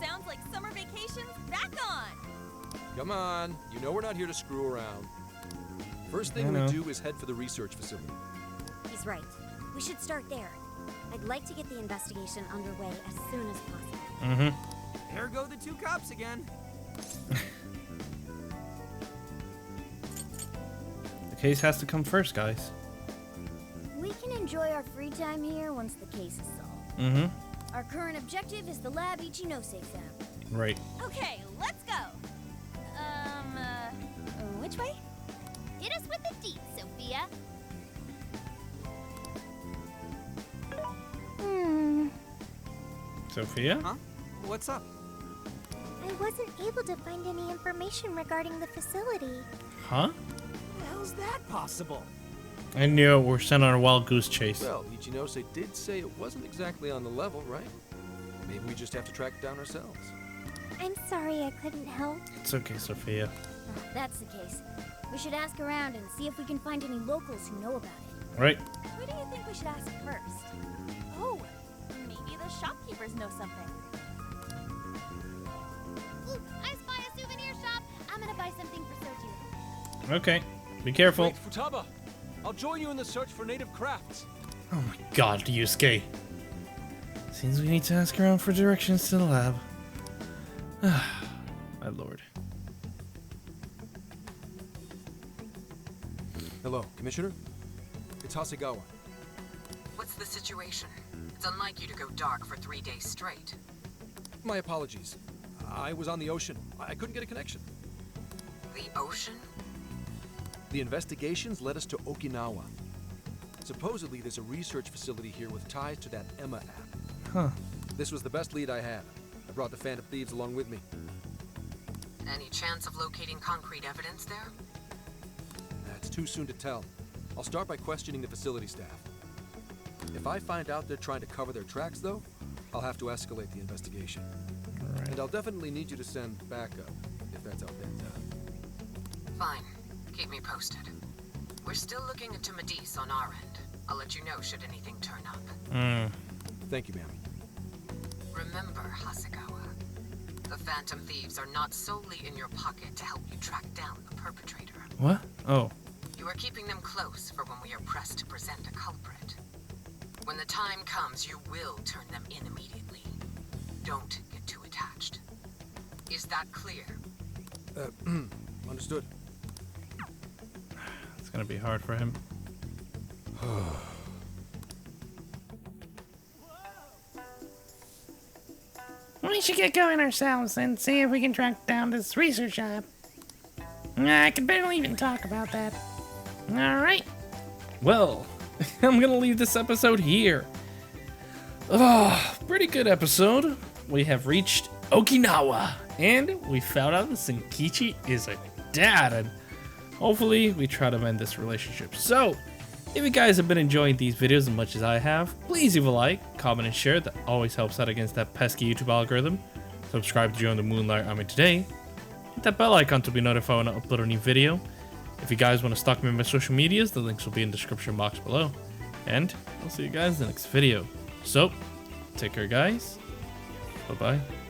Sounds like summer vacation's back on. Come on, you know we're not here to screw around. First thing we do is head for the research facility. He's right. We should start there. I'd like to get the investigation underway as soon as possible. Mm-hmm. There go the two cops again. The case has to come first, guys. We can enjoy our free time here once the case is solved. Mm-hmm. Our current objective is the lab Ichinose found. Right. Okay, let's go. Which way? Hit us with the deep, Sophia. Sophia? Huh? What's up? I wasn't able to find any information regarding the facility. Huh? How's that possible? I knew it. We're sent on a wild goose chase. Well, Ichinose did say it wasn't exactly on the level, right? Maybe we just have to track it down ourselves. I'm sorry I couldn't help. It's okay, Sophia. If that's the case, we should ask around and see if we can find any locals who know about it. Right. Who do you think we should ask first? Oh, maybe the shopkeepers know something. Ooh, I spy a souvenir shop. I'm gonna buy something for Soju. Okay. Be careful. Wait, Futaba! I'll join you in the search for native crafts. Oh my god, Yusuke. Seems we need to ask around for directions to the lab. My lord. Hello, Commissioner? It's Hasegawa. What's the situation? It's unlike you to go dark for 3 days straight. My apologies. I was on the ocean. I couldn't get a connection. The ocean? The investigations led us to Okinawa. Supposedly, there's a research facility here with ties to that Emma app. Huh. This was the best lead I had. I brought the Phantom Thieves along with me. Any chance of locating concrete evidence there? It's too soon to tell. I'll start by questioning the facility staff. If I find out they're trying to cover their tracks, though, I'll have to escalate the investigation. Right. And I'll definitely need you to send backup, if that's how things are. Fine. Keep me posted. We're still looking into Medice on our end. I'll let you know should anything turn up. Thank you, ma'am. Remember, Hasegawa, the Phantom Thieves are not solely in your pocket to help you track down the perpetrator. What? Oh. You are keeping them close for when we are pressed to present a culprit. When the time comes, you will turn them in immediately. Don't get too attached. Is that clear? Understood. It's gonna be hard for him. We should get going ourselves and see if we can track down this research shop. I can barely even talk about that. Alright. Well, I'm gonna leave this episode here. Oh, pretty good episode. We have reached Okinawa, and we found out that Zenkichi is a dad, and hopefully we try to mend this relationship. So, if you guys have been enjoying these videos as much as I have, please leave a like, comment, and share. That always helps out against that pesky YouTube algorithm. Subscribe to join the Moonlight Army today. Hit that bell icon to be notified when I upload a new video. If you guys want to stalk me on my social medias, the links will be in the description box below. And I'll see you guys in the next video. So, take care guys. Bye-bye.